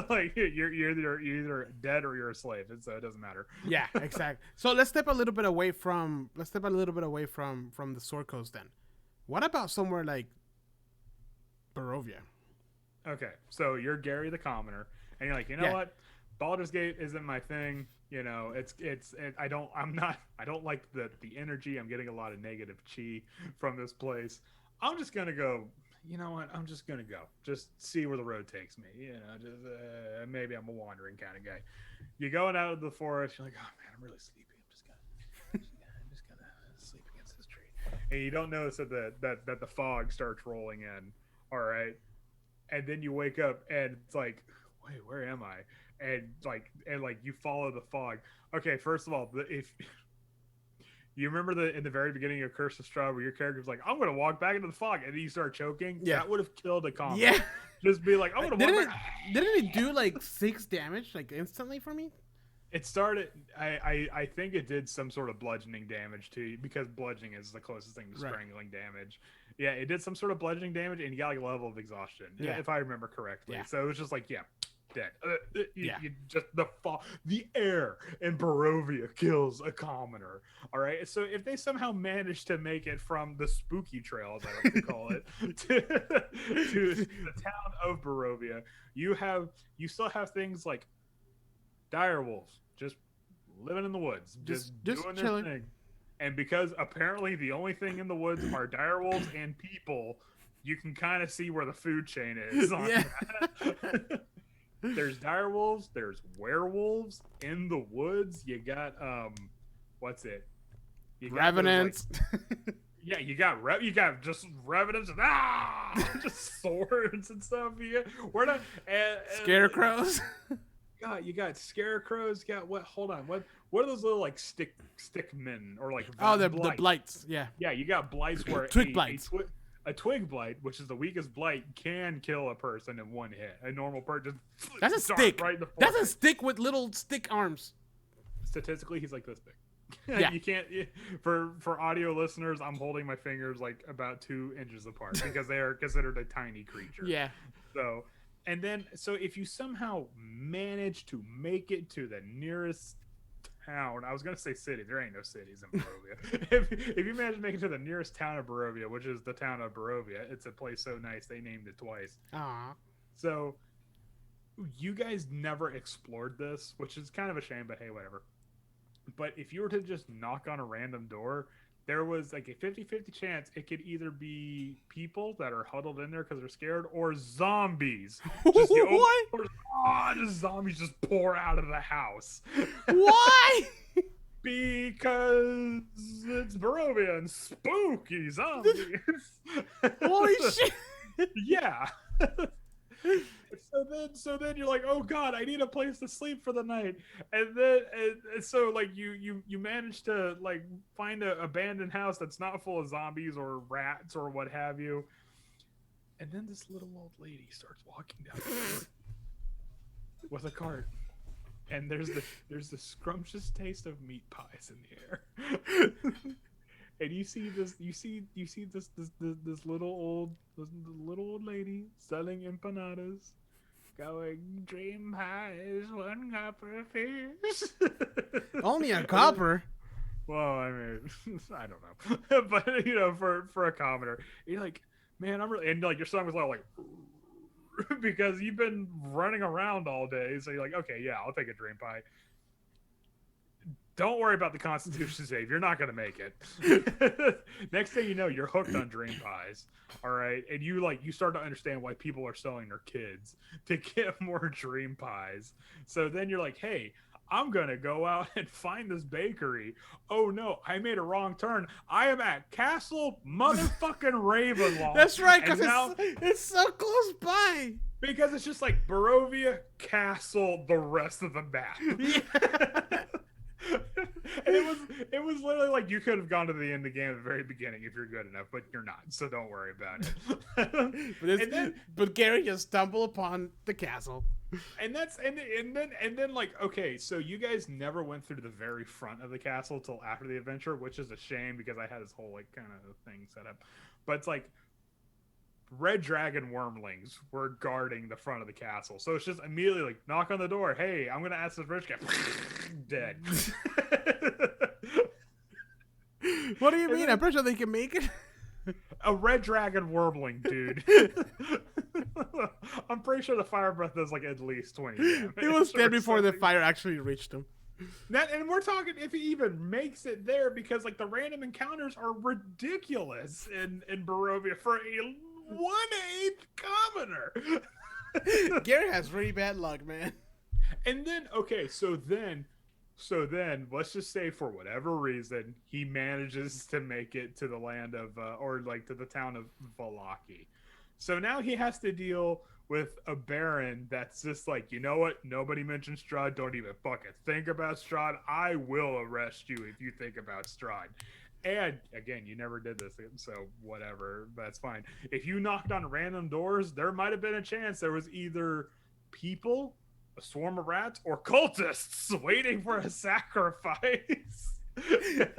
Like, you're either dead or you're a slave, and so it doesn't matter. Yeah, exactly. So let's step a little bit away from the Sword Coast then. What about somewhere like Barovia? Okay, so you're Gary the commoner, and you're like, you know what? Baldur's Gate isn't my thing. You know, I don't like the energy. I'm getting a lot of negative chi from this place. I'm just gonna go, you know what? I'm just gonna go. Just see where the road takes me. You know, just maybe I'm a wandering kind of guy. You're going out of the forest. You're like, oh man, I'm really sleepy. I'm just gonna sleep against this tree. And you don't notice that the fog starts rolling in. All right, and then you wake up and it's like, wait, where am I? And you follow the fog. Okay, first of all, if you remember in the very beginning of Curse of Strahd where your character's like, I'm going to walk back into the fog, and then you start choking? Yeah. That would have killed a combat. Yeah. Just be like, I'm going to walk back. Didn't it do like 6 damage like instantly for me? It started, I think it did some sort of bludgeoning damage to you, because bludgeoning is the closest thing to strangling damage. Yeah, it did some sort of bludgeoning damage, and you got like a level of exhaustion, if I remember correctly. Yeah. So it was just like, dead. You just the air in Barovia kills a commoner. All right. So if they somehow manage to make it from the spooky trail, as I like to call it, to the town of Barovia, you still have things like dire wolves just living in the woods, just doing their thing. And because apparently the only thing in the woods are dire wolves and people, you can kind of see where the food chain is on that. There's dire wolves, there's werewolves in the woods. You got what's it? You got revenants. You got just revenants and just swords and stuff. We're not scarecrows. God, you got scarecrows. You got what? Hold on. What are those little like stick men or like? The blights. Yeah. Yeah, you got blights where twig blights. A twig blight, which is the weakest blight, can kill a person in one hit. A normal person just that's a stick. Right in the that's a stick with little stick arms. Statistically, he's like this big. Yeah. You can't. For audio listeners, I'm holding my fingers like about 2 inches apart because they are considered a tiny creature. Yeah. So, and then if you somehow manage to make it to the nearest town, I was gonna say city. There ain't no cities in Barovia. if you manage to make it to the nearest town of Barovia, which is the town of Barovia, it's a place so nice they named it twice. Aww. So you guys never explored this, which is kind of a shame, but hey, whatever. But if you were to just knock on a random door, there was like a 50-50 chance it could either be people that are huddled in there because they're scared, or zombies. Just just zombies just pour out of the house. Why? Because it's Barovia and spooky zombies. Holy shit. Yeah. So then you're like, oh god, I need a place to sleep for the night, and then so like you manage to like find an abandoned house that's not full of zombies or rats or what have you, and then this little old lady starts walking down the road with a cart, and there's the scrumptious taste of meat pies in the air. And you see this little old lady selling empanadas, going, dream pies, 1 copper fish. Only a copper. Well, I mean, I don't know, but for a commoner, you're like, man, I'm really, and like your son was like, because you've been running around all day, so you're like, okay, yeah, I'll take a dream pie. Don't worry about the Constitution save. You're not going to make it. Next thing you know, you're hooked on dream pies. All right. And you start to understand why people are selling their kids to get more dream pies. So then you're like, hey, I'm going to go out and find this bakery. Oh no, I made a wrong turn. I am at Castle motherfucking Ravenloft. That's right. Cause it's so close by. Because it's just like Barovia, Castle, the rest of the map. Yeah. And it was literally like you could have gone to the end of the game at the very beginning if you're good enough, but you're not, so don't worry about it. but Gary just stumbled upon the castle. And then like, okay, so you guys never went through the very front of the castle till after the adventure, which is a shame because I had this whole like kind of thing set up. But it's like red dragon wormlings were guarding the front of the castle, so it's just immediately like knock on the door, hey, I'm gonna ask this rich guy. Dead. What do you mean? I'm pretty sure they can make it. A red dragon wormling, dude. I'm pretty sure the fire breath does like at least 20 damage. He was dead before the fire actually reached him. And we're talking if he even makes it there, because like the random encounters are ridiculous in Barovia for a 1/8 commoner. Gary has really bad luck, man. And then, okay, so then, let's just say for whatever reason, he manages to make it to the land of, or like to the town of Valaki. So now he has to deal with a baron that's just like, you know what? Nobody mentioned Strahd. Don't even fucking think about Strahd. I will arrest you if you think about Strahd. And again, you never did this, so whatever. That's fine. If you knocked on random doors, there might have been a chance there was either people, a swarm of rats, or cultists waiting for a sacrifice. And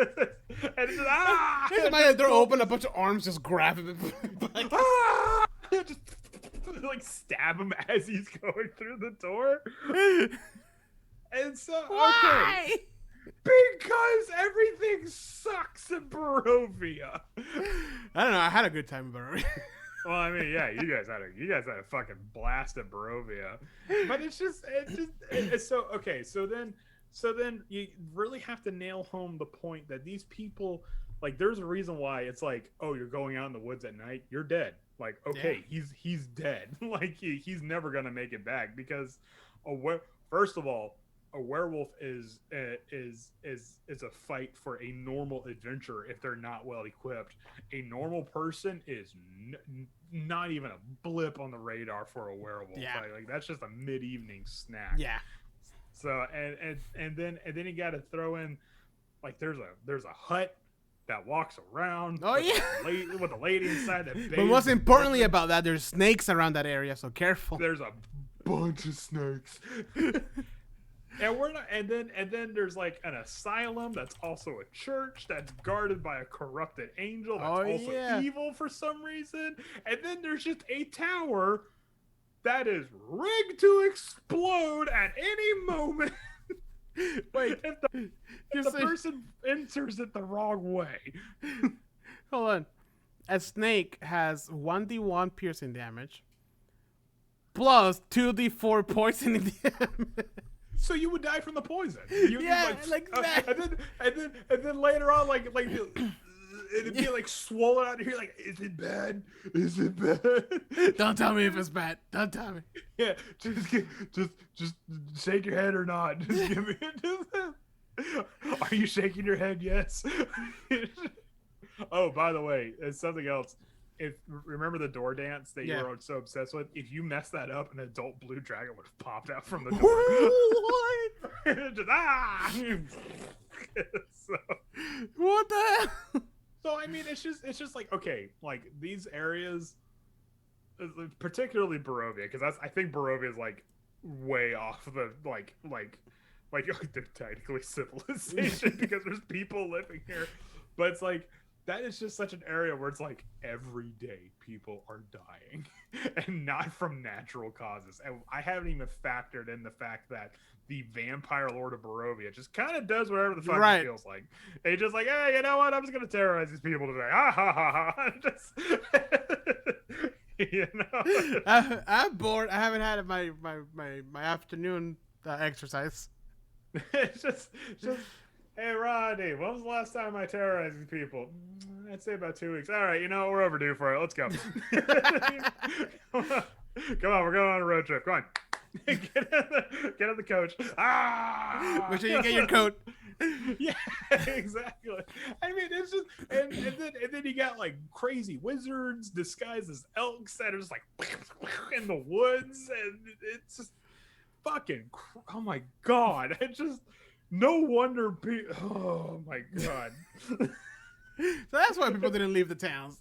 it's Somebody they're open, a bunch of arms just grab him. Like, just like stab him as he's going through the door. And so, why? okay. Because everything sucks in Barovia. I don't know. I had a good time in Barovia. Well, I mean, yeah, you guys had a fucking blast at Barovia, but it's so okay. So then you really have to nail home the point that these people, like, there's a reason why it's like, oh, you're going out in the woods at night, you're dead. Like, okay, yeah. he's dead. Like he's never gonna make it back because, first of all, a werewolf is a fight for a normal adventurer if they're not well equipped. A normal person is not even a blip on the radar for a werewolf. Yeah. Like that's just a mid-evening snack. Yeah. So and then you got to throw in, like, there's a hut that walks around. Oh yeah. With a lady inside that. But most importantly about that, there's snakes around that area, so careful. There's a bunch of snakes. And then there's like an asylum that's also a church that's guarded by a corrupted angel that's also evil for some reason. And then there's just a tower that is rigged to explode at any moment. Wait, if the person enters it the wrong way. Hold on. A snake has 1d1 piercing damage plus 2d4 poisoning damage. So you would die from the poison. Like that. And then later on, like it'd be like swollen out here. Like, is it bad? Is it bad? Don't tell me if it's bad. Don't tell me. Yeah, just shake your head or not. Just give me. Are you shaking your head? Yes. Oh, by the way, it's something else. Remember the door dance that you were so obsessed with? If you messed that up, an adult blue dragon would have popped out from the door. What? Just so, what the hell? So I mean, it's just like, okay, like these areas, particularly Barovia, because I think Barovia is like way off the like they're technically civilization because there's people living here, but it's like. That is just such an area where it's like every day people are dying and not from natural causes. And I haven't even factored in the fact that the vampire lord of Barovia just kind of does whatever the fuck he feels like. They just like, hey, you know what? I'm just going to terrorize these people today. Ha ha ha ha. Just, you know? I'm bored. I haven't had my afternoon exercise. It's just hey, Rodney, when was the last time I terrorized these people? I'd say about 2 weeks. All right, you know, we're overdue for it. Let's go. Come on, we're going on a road trip. Come on. Get in the coach. Ah! Make sure you get your coat. Yeah, exactly. I mean, it's just, and then you got like crazy wizards disguised as elks that are just like in the woods, and it's just fucking, oh my God. It just, no wonder oh my God. So that's why people didn't leave the towns.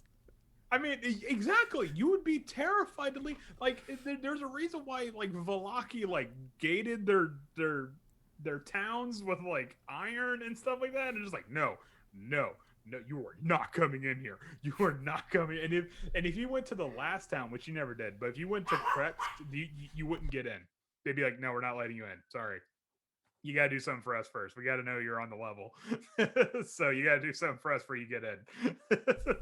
I mean, exactly. You would be terrified to leave. Like, there's a reason why, like, Valaki, like, gated their towns with, like, iron and stuff like that. And just like, no, you are not coming in here. You are not coming. And if you went to the last town, which you never did, but if you went to Kretz, you wouldn't get in. They'd be like, no, we're not letting you in. Sorry. You got to do something for us first. We got to know you're on the level. So you got to do something for us before you get in.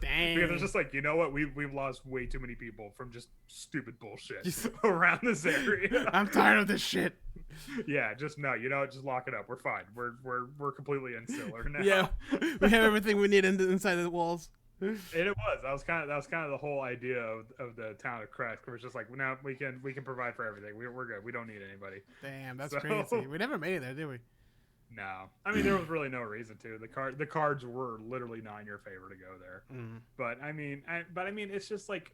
Dang. Because it's just like, you know what? We've lost way too many people from just stupid bullshit around this area. I'm tired of this shit. Yeah, just no. You know what? Just lock it up. We're fine. We're completely insular now. Yeah, we have everything we need inside the walls. And it was. That was kind of the whole idea of the town of Kresk, where it's just like, now we can provide for everything. We're good. We don't need anybody. Damn, that's So- crazy. We never made it there, did we? No, I mean there was really no reason to. The cards were literally not in your favor to go there. Mm. But I mean, it's just like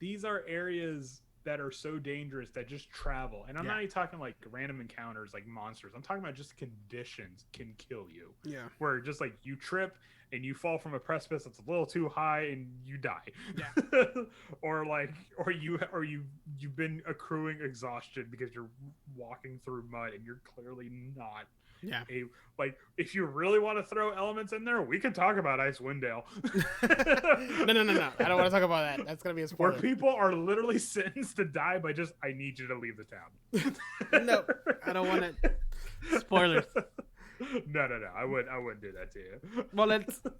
these are areas that are so dangerous that just travel. And I'm not even talking like random encounters like monsters. I'm talking about just conditions can kill you. Yeah. Where just like you trip and you fall from a precipice that's a little too high and you die. Yeah. or you've been accruing exhaustion because you're walking through mud and you're clearly not. Yeah. If you really want to throw elements in there, we can talk about Icewind Dale. No. I don't want to talk about that. That's gonna be a spoiler. Where people are literally sentenced to die by just, I need you to leave the town. No, I don't want it. Spoilers. No. I wouldn't do that to you. Well,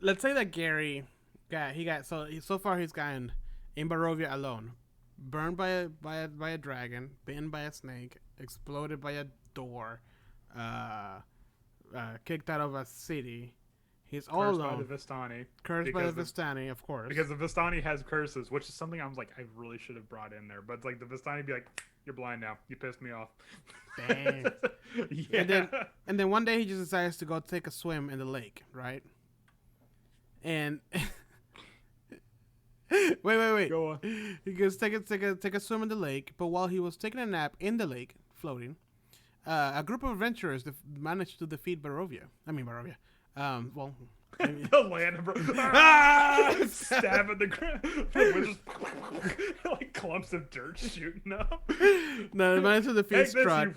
let's say that Gary got so far he's gotten in Barovia alone, burned by a dragon, bitten by a snake, exploded by a door, kicked out of a city. He's all Cursed alone. by the Vistani. Cursed by the Vistani, of course. Because the Vistani has curses, which is something I was like, I really should have brought in there. But it's like the Vistani be like, you're blind now. You pissed me off. Dang. Yeah. And then one day he just decides to go take a swim in the lake, right? And wait. Go on. He goes take a swim in the lake, but while he was taking a nap in the lake, floating, a group of adventurers managed to defeat Barovia. The land of stabbing the ground. With just like clumps of dirt shooting up. No, they managed to defeat Take this, Strahd.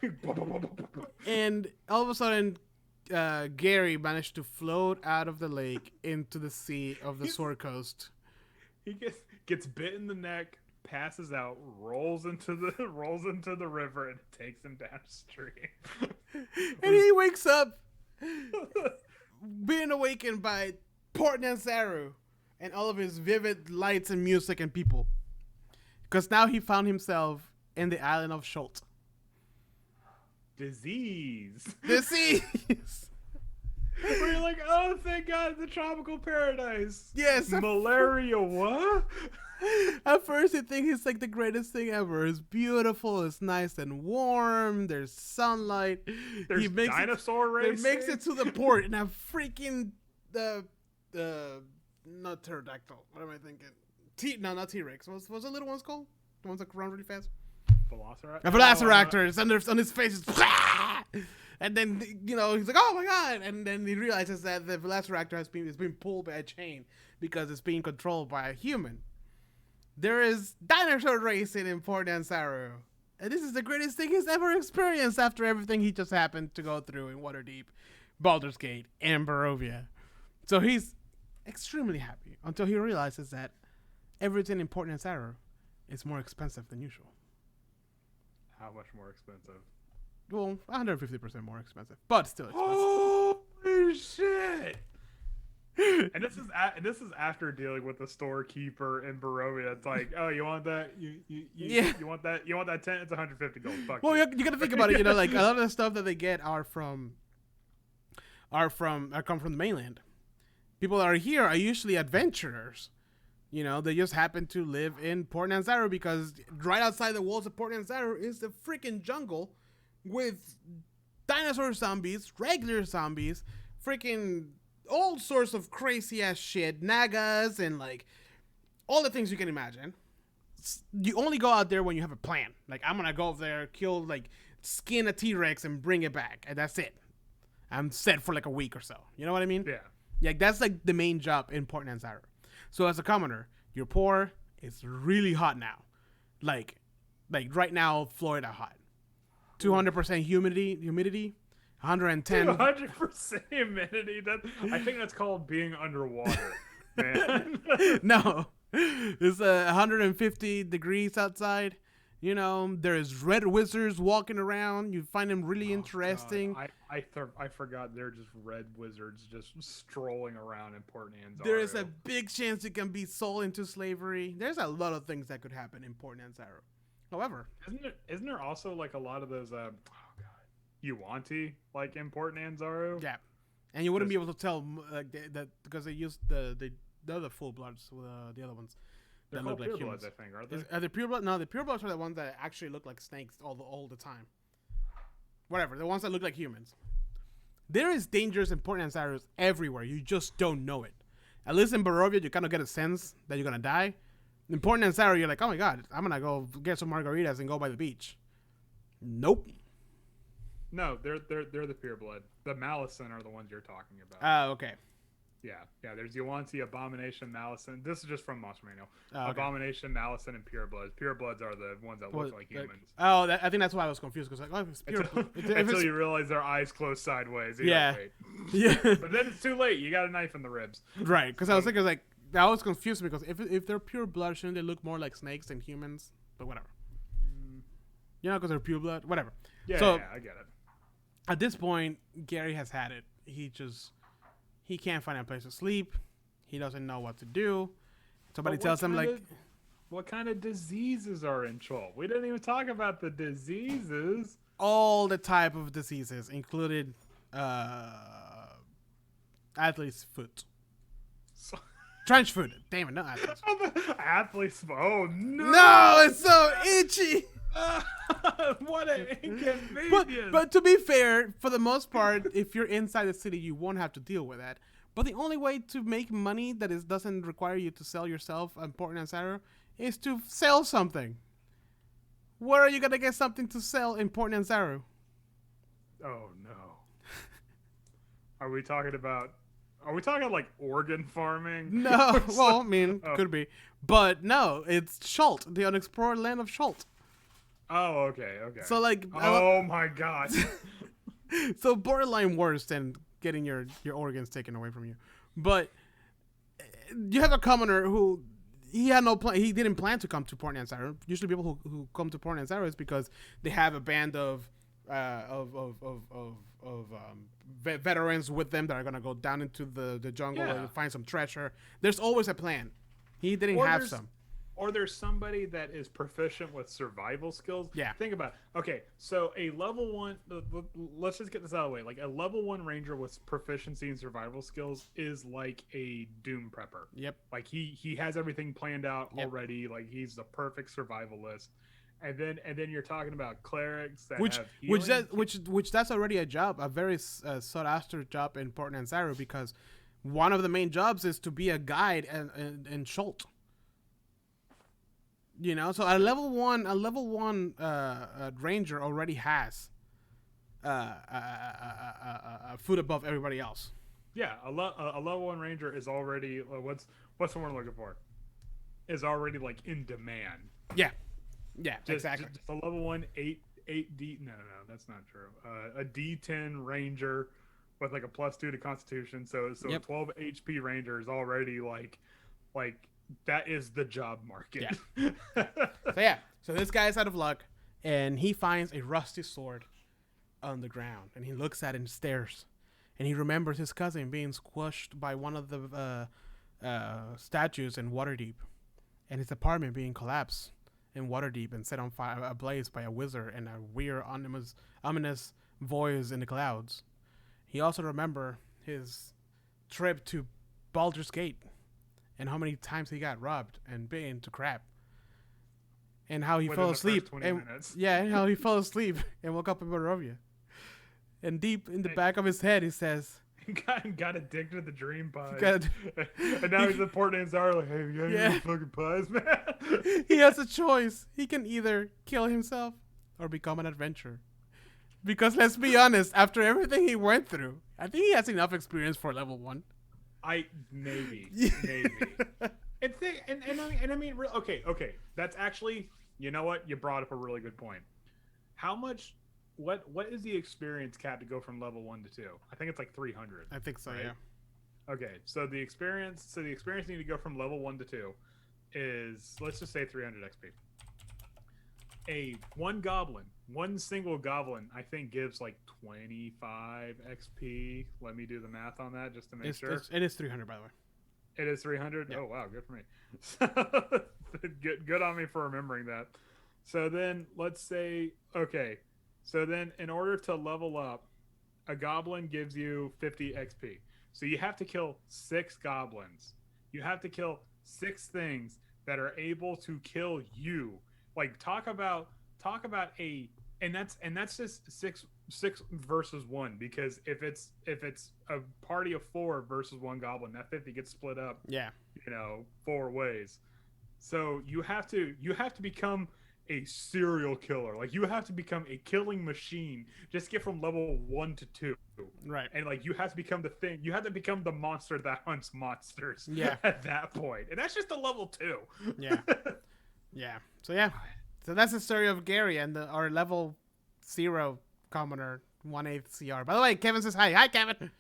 you fuck. And all of a sudden, Gary managed to float out of the lake into the sea of the Sword Coast. He gets bit in the neck, passes out, rolls into the river, and takes him downstream. And he wakes up being awakened by Port Nansaru and all of his vivid lights and music and people. Because now he found himself in the island of Schult. Disease. Where you're like, oh, thank God, it's a tropical paradise. Yes. Malaria, what? At first, you think it's like the greatest thing ever. It's beautiful. It's nice and warm. There's sunlight. There's dinosaur racing. He makes it to the port in a freaking not pterodactyl. What am I thinking? No, not T-Rex. What's the little ones called? The ones that run really fast. Velociraptor. A Velociraptor. It's on his face. It's and then he's like, oh my God! And then he realizes that the Velociraptor is being pulled by a chain because it's being controlled by a human. There is dinosaur racing in Port Nansaru. And this is the greatest thing he's ever experienced after everything he just happened to go through in Waterdeep, Baldur's Gate, and Barovia. So he's extremely happy until he realizes that everything in Port Nansaru is more expensive than usual. How much more expensive? Well, 150% more expensive, but still expensive. Holy shit! And this is after dealing with the storekeeper in Barovia. It's like, oh, you want that? You want that? You want that tent? It's 150 gold. Fuck well, you. you gotta think about it. Like a lot of the stuff that they get come from the mainland. People that are here are usually adventurers. They just happen to live in Port Nansaru because right outside the walls of Port Nansaru is the freaking jungle with dinosaur zombies, regular zombies, freaking all sorts of crazy ass shit, nagas, and like all the things you can imagine. You only go out there when you have a plan. Like, I'm gonna go over there, kill, like, skin a T-Rex and bring it back, and that's it. I'm set for like a week or so. You know what I mean? Yeah. Like, that's like the main job in Port Nansaru. So as a commoner, you're poor. It's really hot now. Like right now, Florida hot. 200% humidity. 110. 200% humidity. I think that's called being underwater, man. No, it's 150 degrees outside. There's red wizards walking around. You find them really interesting. God. I forgot they're just red wizards just strolling around in Port Nansaru. There is a big chance you can be sold into slavery. There's a lot of things that could happen in Port Nansaru. However, isn't there also like a lot of those Yuanti like in Port Nansaru? Yeah, and you wouldn't be able to tell like that because they use the they're the full bloods. The other ones They're that called look like purebloods, humans. I think, aren't they? Are the purebloods? No, the purebloods are the ones that actually look like snakes all the time. Whatever, the ones that look like humans. There is dangerous in Port Ansaros everywhere. You just don't know it. At least in Barovia, you kind of get a sense that you're gonna die. In Port Ansaro, you're like, oh my god, I'm gonna go get some margaritas and go by the beach. Nope. No, they're the pureblood. The Malison are the ones you're talking about. Okay. Yeah. There's Yuan-Ti, Abomination, Malison. This is just from Monster Manual. Okay. Abomination, Malison, and purebloods. Purebloods are the ones that look like humans. I think that's why I was confused because like, oh, it's pure. Until you realize their eyes close sideways. Yeah. Like, Yeah. but then it's too late. You got a knife in the ribs. Right. Because I was thinking like I was confused because if they're pure blood, shouldn't they look more like snakes than humans? But whatever. You know, because they're pure blood. Whatever. Yeah, So, I get it. At this point, Gary has had it. He can't find a place to sleep. He doesn't know what to do. Somebody tells him like, what kind of diseases are in Chol? We didn't even talk about the diseases. all the type of diseases, included athlete's foot, So, trench foot. Damn it, no athlete's foot. athletes. Oh no! No, it's so itchy. What an inconvenience. But to be fair, for the most part, if you're inside the city, you won't have to deal with that. But the only way to make money that doesn't require you to sell yourself in Port Nassau is to sell something. Where are you gonna get something to sell in Port Nassau? Oh no. Are we talking like organ farming? No, well, I mean, Oh. could be, but no, it's Schult, the unexplored land of Schult. Oh, okay. So like, Oh my god. so borderline worse than getting your organs taken away from you. But you have a commoner who he had no plan. He didn't plan to come to Port Nassau. Usually, people who come to Port Nassau is because they have a band of veterans with them that are gonna go down into the jungle Yeah. and find some treasure. There's always a plan. He didn't Or have there's- some. Or there's somebody that is proficient with survival skills. Yeah. Think about it. Okay, so a level 1, let's just get this out of the way. Like a level 1 ranger with proficiency in survival skills is like a doom prepper. Yep. Like he has everything planned out Yep. already. Like he's the perfect survivalist. And then you're talking about clerics that Which have which healing. which that's already a job, a very sought after job in Port Nassau, because one of the main jobs is to be a guide in Schult. You know, so a level one ranger already has a foot above everybody else. Yeah, a level 1 ranger is already what's the word I'm looking for? Is already like in demand. Yeah, exactly. Just a level 1 8D. No, that's not true. A D10 ranger with like a +2 to Constitution. So Yep. 12 HP ranger is already like that is the job market. So this guy's out of luck, and he finds a rusty sword on the ground, and he looks at it and stares, and he remembers his cousin being squished by one of the statues in Waterdeep, and his apartment being collapsed in Waterdeep and set on fire, ablaze by a wizard and a weird, ominous voice in the clouds. He also remembers his trip to Baldur's Gate, and how many times he got robbed and bitten to crap, and how he Within fell the first asleep. 20 minutes. And how he fell asleep and woke up in Barovia. And deep in the back of his head, he says, He got addicted to the dream pies. got- And now he's in Port Nassau like, hey, you got Yeah. any fucking pies, man? he has a choice. He can either kill himself or become an adventurer. Because let's be honest, after everything he went through, I think he has enough experience for level 1. Maybe. And I mean, okay. That's actually, you know what? You brought up a really good point. How much? What is the experience cap to go from level 1 to 2? I think it's like 300. I think so, Right. yeah. Okay, so the experience need to go from level 1 to 2 is, let's just say 300 XP. One single goblin, I think gives like 25 XP. Let me do the math on that just to make sure. It is 300, by the way. It is 300? Yeah. Oh, wow, good for me. Good on me for remembering that. So then, let's say, okay. So then, in order to level up, a goblin gives you 50 XP. So you have to kill 6 goblins You have to kill 6 things that are able to kill you. Like talk about a and that's just six versus 1, because if it's a party of 4 versus 1 goblin, that 50 gets split up, Yeah. 4 ways. So you have to become a serial killer. Like you have to become a killing machine. Just get from level 1 to 2. Right. And like you have to become the thing. You have to become the monster that hunts monsters. Yeah. At that point, and that's just a level 2. Yeah. Yeah. So yeah. So that's the story of Gary and our level 0 commoner 1/8 CR. By the way, Kevin says hi. Hi, Kevin.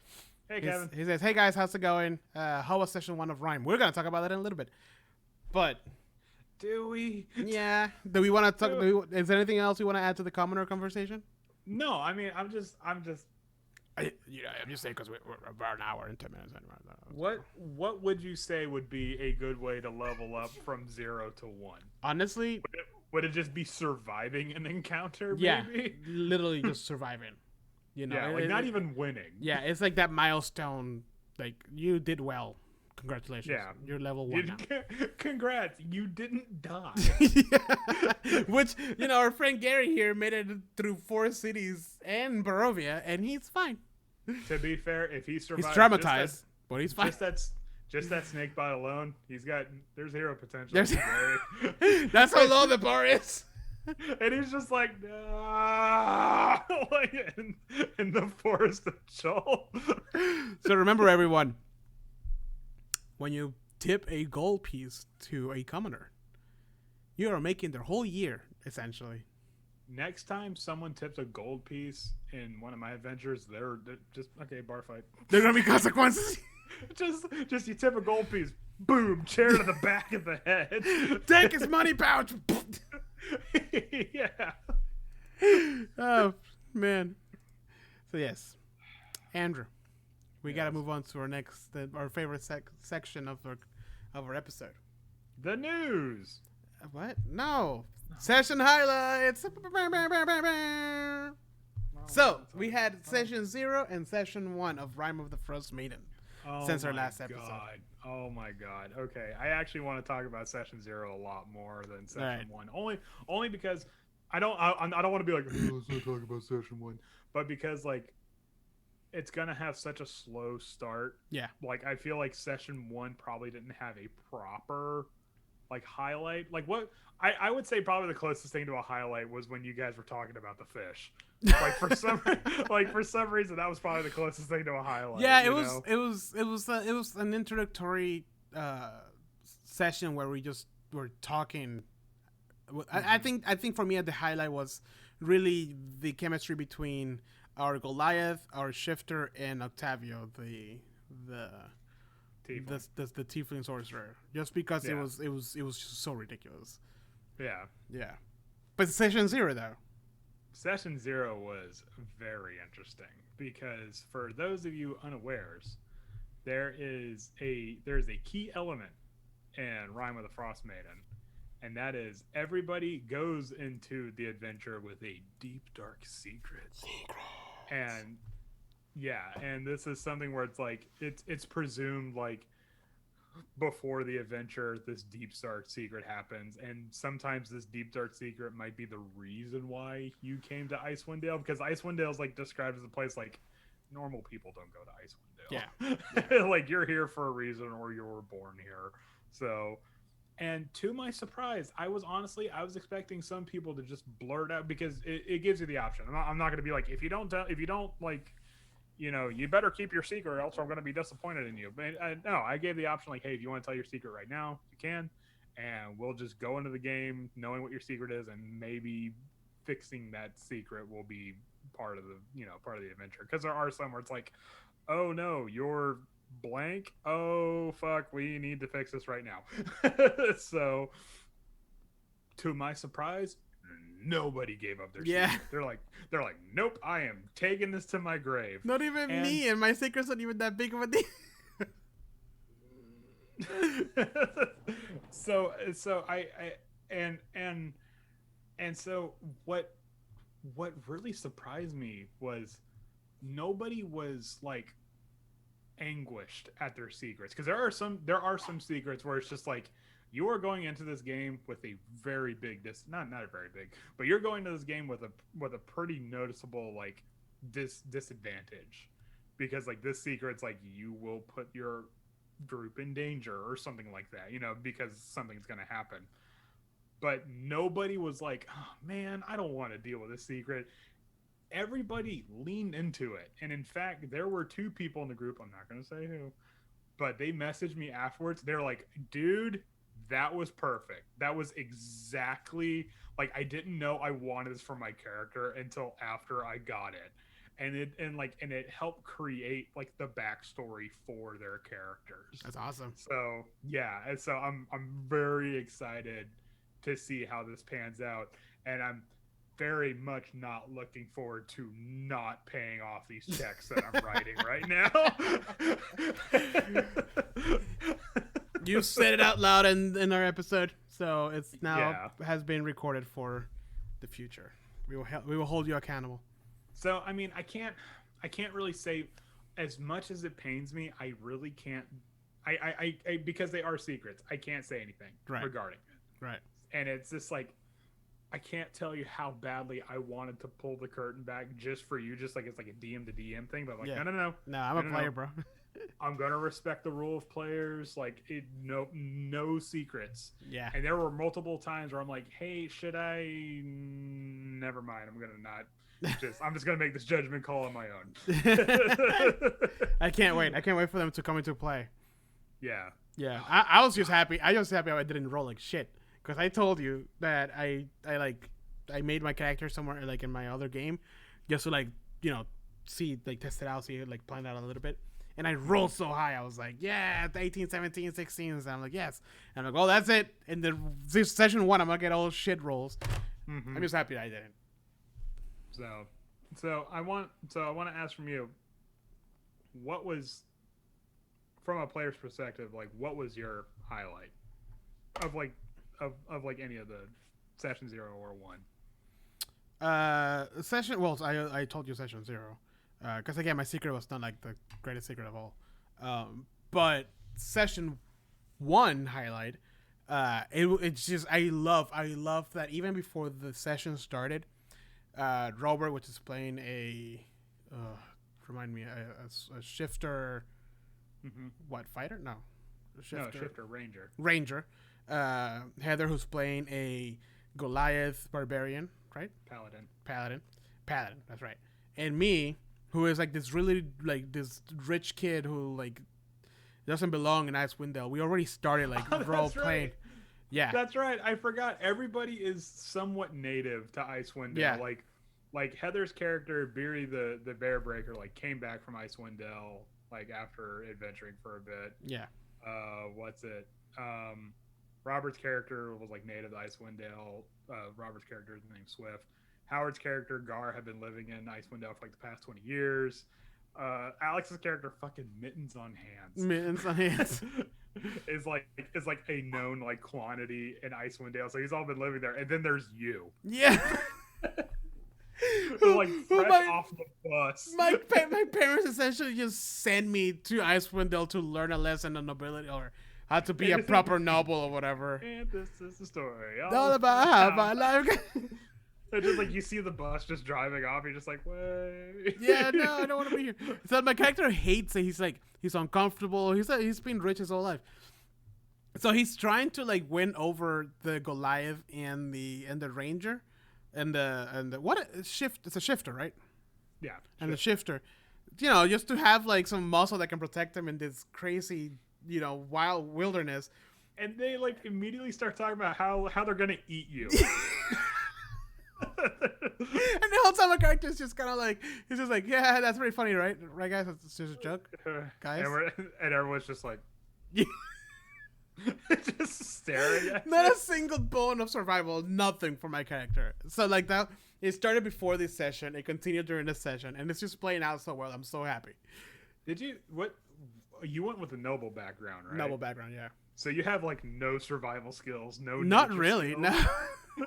Hey, Kevin. He says, "Hey guys, how's it going? How was session 1 of Rhyme? We're gonna talk about that in a little bit, but." Do we? Yeah. Do we want to talk? Is there anything else we want to add to the commoner conversation? No, I mean, I'm just. I'm just saying because we're about an hour and 10 minutes anyway. What would you say would be a good way to level up from 0 to 1? Honestly, would it just be surviving an encounter? Yeah, maybe? literally just surviving. Yeah, like not even winning. Yeah, it's like that milestone. Like you did well. Congratulations. Yeah. You're level 1 now. Congrats. You didn't die. Yeah. Which, our friend Gary here made it through 4 cities and Barovia, and he's fine. To be fair, if he survived... He's traumatized, but he's fine. Just that snake bite alone, there's hero potential. That's how low the bar is. And he's just like, ah, like in the forest of Joel. So remember, everyone, when you tip a gold piece to a commoner, you are making their whole year, essentially. Next time someone tips a gold piece in one of my adventures, they're just, okay, bar fight. There are going to be consequences. just you tip a gold piece, boom, chair to the back of the head. Take his money pouch. Yeah. Oh, man. So, yes. Andrew. We got to move on to our favorite section of our episode. The news. What? No. Session highlights. So, we had session 0 and session 1 of Rime of the Frost Maiden since our last episode. Oh my god. Okay. I actually want to talk about session 0 a lot more than session 1. Only because I don't want to be like, oh, let's not talk about session 1, but because like it's gonna have such a slow start. Yeah. Like I feel like session 1 probably didn't have a proper like highlight. Like what I would say probably the closest thing to a highlight was when you guys were talking about the fish. Like for some reason that was probably the closest thing to a highlight. Yeah, it was an introductory session where we just were talking. I think for me the highlight was really the chemistry between our Goliath, our Shifter, and Octavio, the Tiefling sorcerer. Just because it was just so ridiculous. Yeah. Yeah. But session 0 though. Session 0 was very interesting because for those of you unawares, there's a key element in Rime of the Frost Maiden, and that is everybody goes into the adventure with a deep dark secret. And yeah, and this is something where it's like it's presumed like before the adventure this deep dark secret happens, and sometimes this deep dark secret might be the reason why you came to Icewind Dale, because Icewind Dale is like described as a place like normal people don't go to Icewind Dale. Yeah. Like you're here for a reason or you were born here. So, and to my surprise, I was expecting some people to just blurt out, because it gives you the option. I'm not going to be like, if you don't like, you better keep your secret or else I'm going to be disappointed in you. But no, I gave the option like, hey, if you want to tell your secret right now, you can, and we'll just go into the game knowing what your secret is, and maybe fixing that secret will be part of the adventure. Because there are some where it's like, oh no, you're blank. Oh fuck, we need to fix this right now. So, to my surprise, nobody gave up their secret. They're like, nope, I am taking this to my grave. Not even me, and my secret's not even that big of a deal. So what really surprised me was nobody was like, anguished at their secrets, because there are some secrets where it's just like you are going into this game with a very big not a very big, but you're going to this game with a pretty noticeable like disadvantage, because like this secret's like you will put your group in danger or something like that, because something's going to happen. But nobody was like, oh man, I don't want to deal with this secret. Everybody leaned into it. And in fact, there were 2 people in the group, I'm not going to say who, but they messaged me afterwards. They're like, dude, that was perfect. That was exactly like, I didn't know I wanted this for my character until after I got it. And it helped create like the backstory for their characters. That's awesome. So yeah, and so I'm very excited to see how this pans out, and I'm very much not looking forward to not paying off these checks that I'm writing right now. You said it out loud in our episode, so it's now has been recorded for the future. We will hold you accountable. So I mean, I can't really say, as much as it pains me, I really can't. I because they are secrets, I can't say anything regarding it. Right. And it's just like, I can't tell you how badly I wanted to pull the curtain back just for you, just like it's like a DM to DM thing. But I'm like, no, I'm a player, bro. I'm gonna respect the rule of players. Like, no secrets. Yeah. And there were multiple times where I'm like, hey, should I? Never mind. I'm gonna not. I'm just gonna make this judgment call on my own. I can't wait. I can't wait for them to come into play. Yeah. Yeah. I was just happy. I was happy I didn't roll like shit, because I told you that I made my character somewhere like in my other game, just to like see, like, test it out, see, like, plan out a little bit. And I rolled so high, I was like, yeah, 18, 17, 16. And I'm like, yes. And I'm like, oh, that's it. And then this session 1, I'm gonna get all shit rolls. Mm-hmm. I'm just happy that I didn't. So I want to ask from you, what was, from a player's perspective, like, what was your highlight of any of the session 0 or 1? Session. Well, I told you session 0, because again, my secret was not like the greatest secret of all. But session 1 highlight. It's just I love that even before the session started, Robert, which is playing a shifter. Mm-hmm. What, fighter? No, shifter ranger. Heather, who's playing a Goliath barbarian, right? Paladin. That's right. And me, who is like this really like this rich kid who like doesn't belong in Icewind Dale. We already started like role playing. Right. Yeah, that's right. I forgot. Everybody is somewhat native to Icewind Dale. Yeah. Like Heather's character, Beery the Bear Breaker, like came back from Icewind Dale like after adventuring for a bit. Yeah. What's it? Robert's character was like native to Icewind Dale. Robert's character is named Swift. Howard's character, Gar, had been living in Icewind Dale for like the past 20 years. Alex's character, fucking Mittens on Hands. is like a known like quantity in Icewind Dale. So he's all been living there. And then there's you. Yeah. Like fresh off the bus. My parents essentially just sent me to Icewind Dale to learn a lesson on nobility, or how to be a proper noble or whatever. And this is the story. All about how my life. It's just like you see the bus just driving off. You're just like, wait. Yeah, no, I don't want to be here. So my character hates it. He's uncomfortable. He's been rich his whole life. So he's trying to like win over the Goliath and the Ranger, and the what shift? It's a shifter, right? Yeah. And the shifter, just to have like some muscle that can protect him in this crazy, wild wilderness. And they like immediately start talking about how they're gonna eat you. And the whole time my character is just kind of like, he's just like, yeah, that's pretty funny, right guys, it's just a joke, guys. And everyone's just like just staring at not a single bone of survival, nothing for my character. So like that, it started before this session, it continued during this session, and it's just playing out so well. I'm so happy. You went with a noble background, right? Noble background, yeah. So you have like no survival skills, not really skills. No.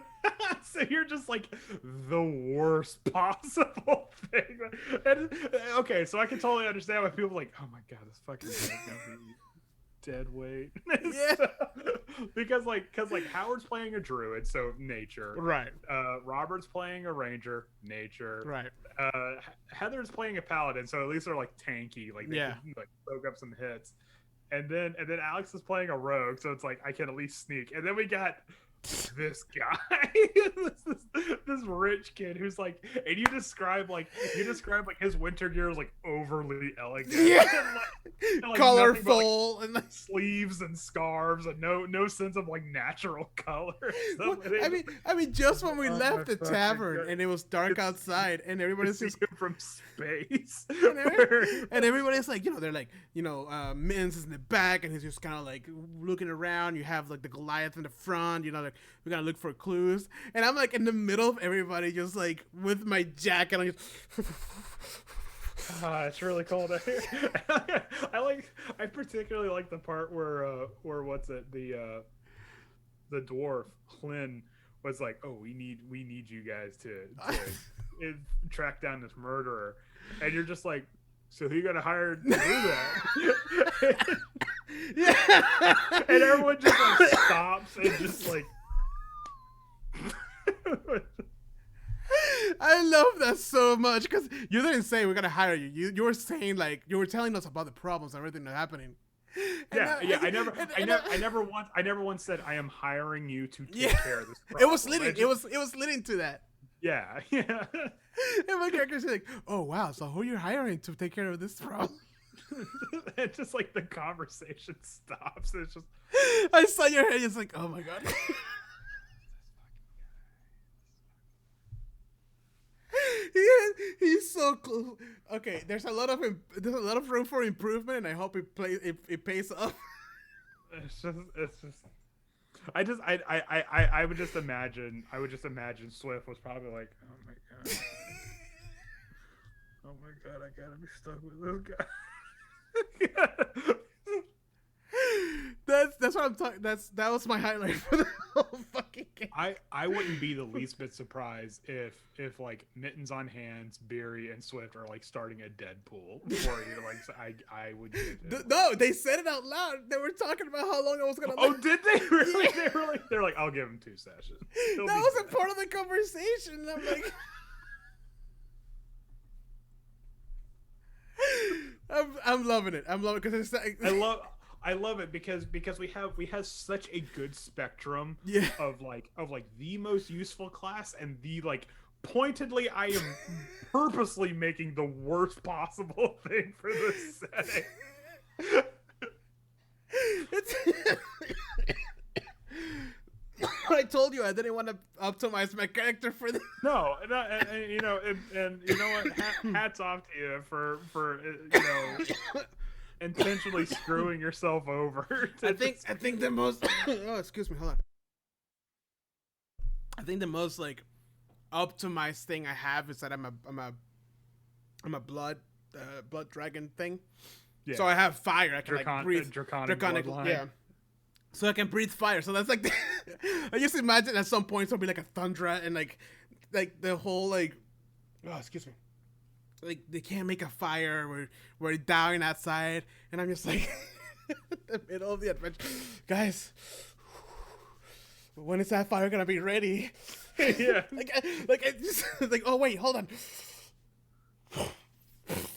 So you're just like the worst possible thing. And, okay, so I can totally understand why people are like, oh my god, this fucking guy's gonna be dead weight. Yeah. because Howard's playing a druid, so nature. Right. Robert's playing a ranger, nature. Right. Heather's playing a paladin, so at least they're like tanky, like they can like soak up some hits. And then Alex is playing a rogue, so it's like I can at least sneak. And then we got this guy, this rich kid who's like, and you describe like his winter gear is like overly elegant, and like colorful, but, like, sleeves and scarves, and no sense of like natural color. Well, I mean, just when we left the tavern and it was dark outside, and everybody's just from space, and everybody's like, they're like, Mittens is in the back, and he's just kind of like looking around. You have like the Goliath in the front, like we gotta look for clues, and I'm like in the middle of everybody, just like with my jacket. I'm just it's really cold out here. I particularly like the part where what's it, the dwarf Flynn was like, oh, we need you guys to track down this murderer, and you're just like, so who you gonna hire to do that? yeah. And everyone just like stops and just like. I love that so much, because you didn't say we're gonna hire you. You were saying, like, you were telling us about the problems and everything that's happening. I never once said I am hiring you to take care of this problem. It was leading to that. Yeah. And my character's like, oh wow, so who you're hiring to take care of this problem? It's just like the conversation stops. It's just I saw your head. It's like, oh my god. He's so cool. Okay, there's a lot of room for improvement, and I hope it pays off. It's just. I would just imagine Swift was probably like, oh my god. Oh my god, I gotta be stuck with this guy. That's what I'm talking. That was my highlight for the whole fucking game. I wouldn't be the least bit surprised if like Mittens on Hands, Beery, and Swift are like starting a Deadpool for you. Like, so I would. No, they said it out loud. They were talking about how long I was gonna. Oh, did they really? Yeah. They're like, I'll give him 2 sessions. That was a part of the conversation. I'm like. I'm loving it. I'm loving it because it's like, I love it because we have such a good spectrum of like the most useful class and the like pointedly I am purposely making the worst possible thing for this setting. I told you I didn't want to optimize my character for this. No, and you know what? Hats off to you for intentionally screwing yourself over. I think the most. Oh, excuse me. Hold on. I think the most like optimized thing I have is that I'm a blood dragon thing. Yeah. So I have fire. I can like breathe draconic bloodline. Yeah. So I can breathe fire. So that's like, I just imagine at some point there'll be like a thundra and like the whole like, oh, excuse me. Like they can't make a fire. We're dying outside, and I'm just like, in the middle of the adventure, guys. When is that fire gonna be ready? Yeah. I just like, oh wait, hold on.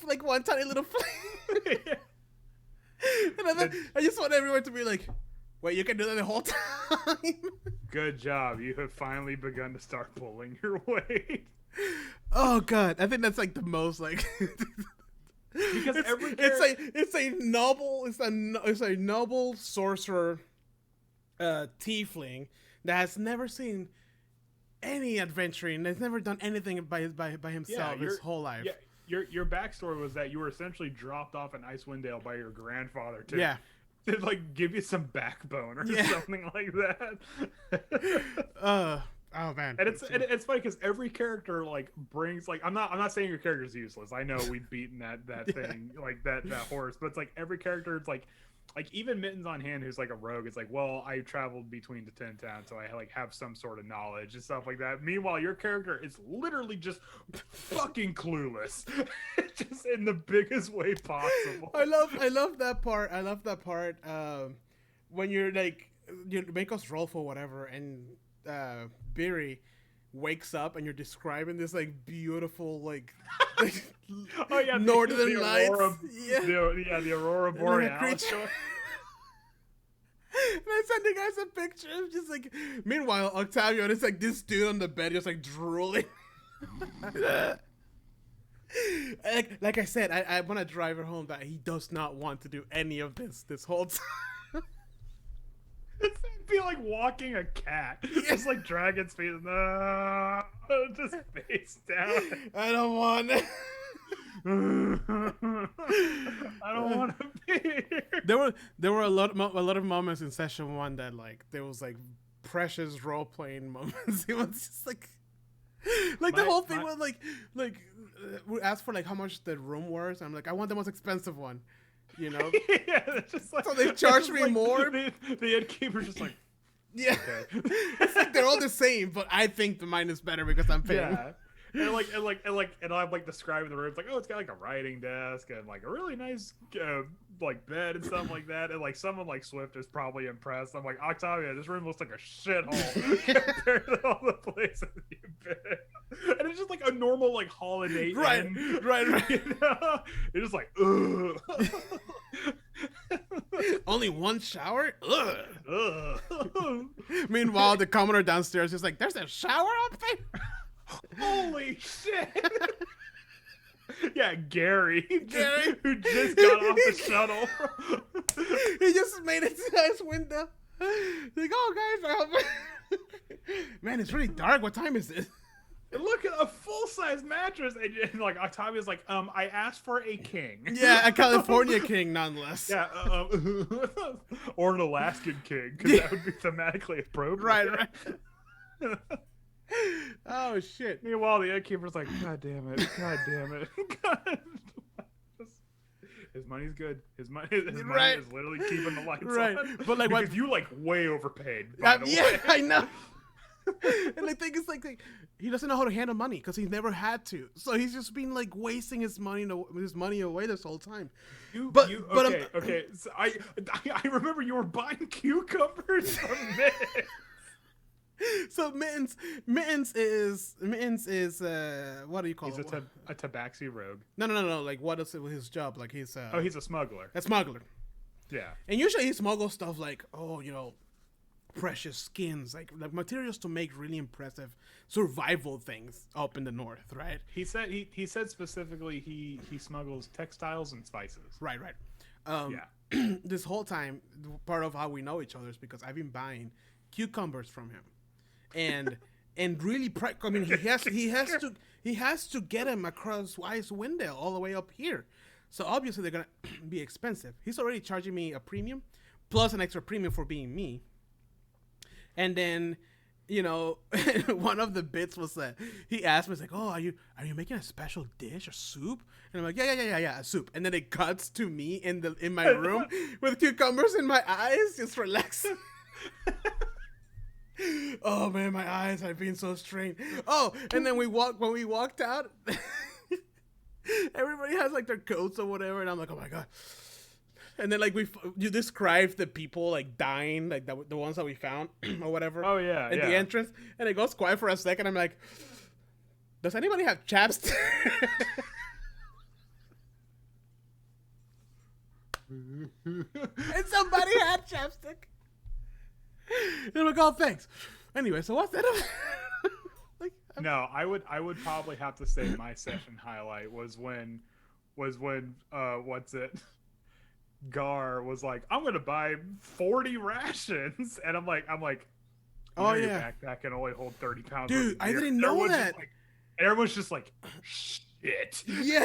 Like one tiny little flame. Yeah. And I just want everyone to be like, wait, you can do that the whole time? Good job. You have finally begun to start pulling your weight. Oh god, I think that's like the most like because it's a noble sorcerer tiefling that has never seen any adventuring, that's never done anything by himself his whole life. Yeah, your backstory was that you were essentially dropped off in Icewind Dale by your grandfather to like give you some backbone or something like that. Oh man, and it's funny because every character like brings like I'm not saying your character's useless. I know we've beaten that thing like that horse, but it's like every character it's like like even Mittens on Hand, who's like a rogue, it's like, well, I traveled between the 10 towns, so I like have some sort of knowledge and stuff like that. Meanwhile, your character is literally just fucking clueless, just in the biggest way possible. I love that part. I love that part. When you're like, you make us roll for whatever, and Beery wakes up and you're describing this like beautiful like Oh yeah, northern the lights. Aurora, Yeah. the Aurora Borealis. And I'm sending guys a picture of just like, meanwhile, Octavio, it's like this dude on the bed just like drooling. like I said, I want to drive it home that he does not want to do any of this whole time. It'd be like walking a cat. Just like dragging its feet. Just face down. I don't want it. I don't want to be here. There were a lot of moments in session 1 that like there was like precious role playing moments. It was just like the whole thing was like we asked for like how much the room was. I'm like, I want the most expensive one, you know. Yeah, it's just like, so they charged me like, more. The innkeeper's just like, yeah, okay. It's like they're all the same, but I think the mine is better because I'm paying. Yeah. And I'm like describing the room. It's like, oh, it's got like a writing desk and like a really nice like bed and stuff like that. And like someone like Swift is probably impressed. I'm like, Octavia, this room looks like a shithole compared to all the places you've been. And it's just like a normal like holiday right, inn. right. You know? It's just like, ugh. Only one shower? Ugh. Ugh. Meanwhile, the commoner downstairs is like, there's a shower up there? Holy shit! Yeah, Gary, Gary? who just got off the shuttle. He just made it to his window. Like, oh, guys, man, it's really dark. What time is it? Look at a full-size mattress, and like Octavia's like, I asked for a king. Yeah, a California king, nonetheless. Yeah, or an Alaskan king, because that would be thematically appropriate. Right. Oh shit. Meanwhile, the innkeeper's like, God damn it. God. His money's good. His money is literally keeping the lights on. But like, because you like way overpaid. By the way. I know. And the thing is, like he doesn't know how to handle money because he's never had to. So he's just been like wasting his money away this whole time. Okay. So I remember you were buying cucumbers from Mittens. So Mittens is what do you call it? He's a tabaxi rogue. No. Like, what is his job? Like, he's he's a smuggler. A smuggler. Yeah. And usually he smuggles stuff like, precious skins, like materials to make really impressive survival things up in the north, right? He said specifically he smuggles textiles and spices. Right. Yeah. This whole time, part of how we know each other is because I've been buying cucumbers from him. And really, I mean, he has to get him across Wise Window all the way up here. So obviously they're gonna be expensive. He's already charging me a premium, plus an extra premium for being me. And then, one of the bits was that he asked me, "It's like, oh, are you making a special dish, a soup?" And I'm like, yeah, a soup. And then it cuts to me in my room with cucumbers in my eyes, just relaxing. Oh man, my eyes have been so strained. Oh, and then when we walked out, everybody has like their coats or whatever, and I'm like, oh my god. And then like you described the people like dying, like the ones that we found or whatever. Oh yeah, at the entrance, and it goes quiet for a second. I'm like, does anybody have chapstick? And somebody had chapstick. And I'm like, oh, thanks. Anyway, so what's that? No, I would probably have to say my session highlight was when what's it? Gar was like, I'm gonna buy 40 rations, and I'm like, oh your yeah, backpack can only hold 30 pounds. Dude, I didn't know that. And everyone's just like, shit. Yeah.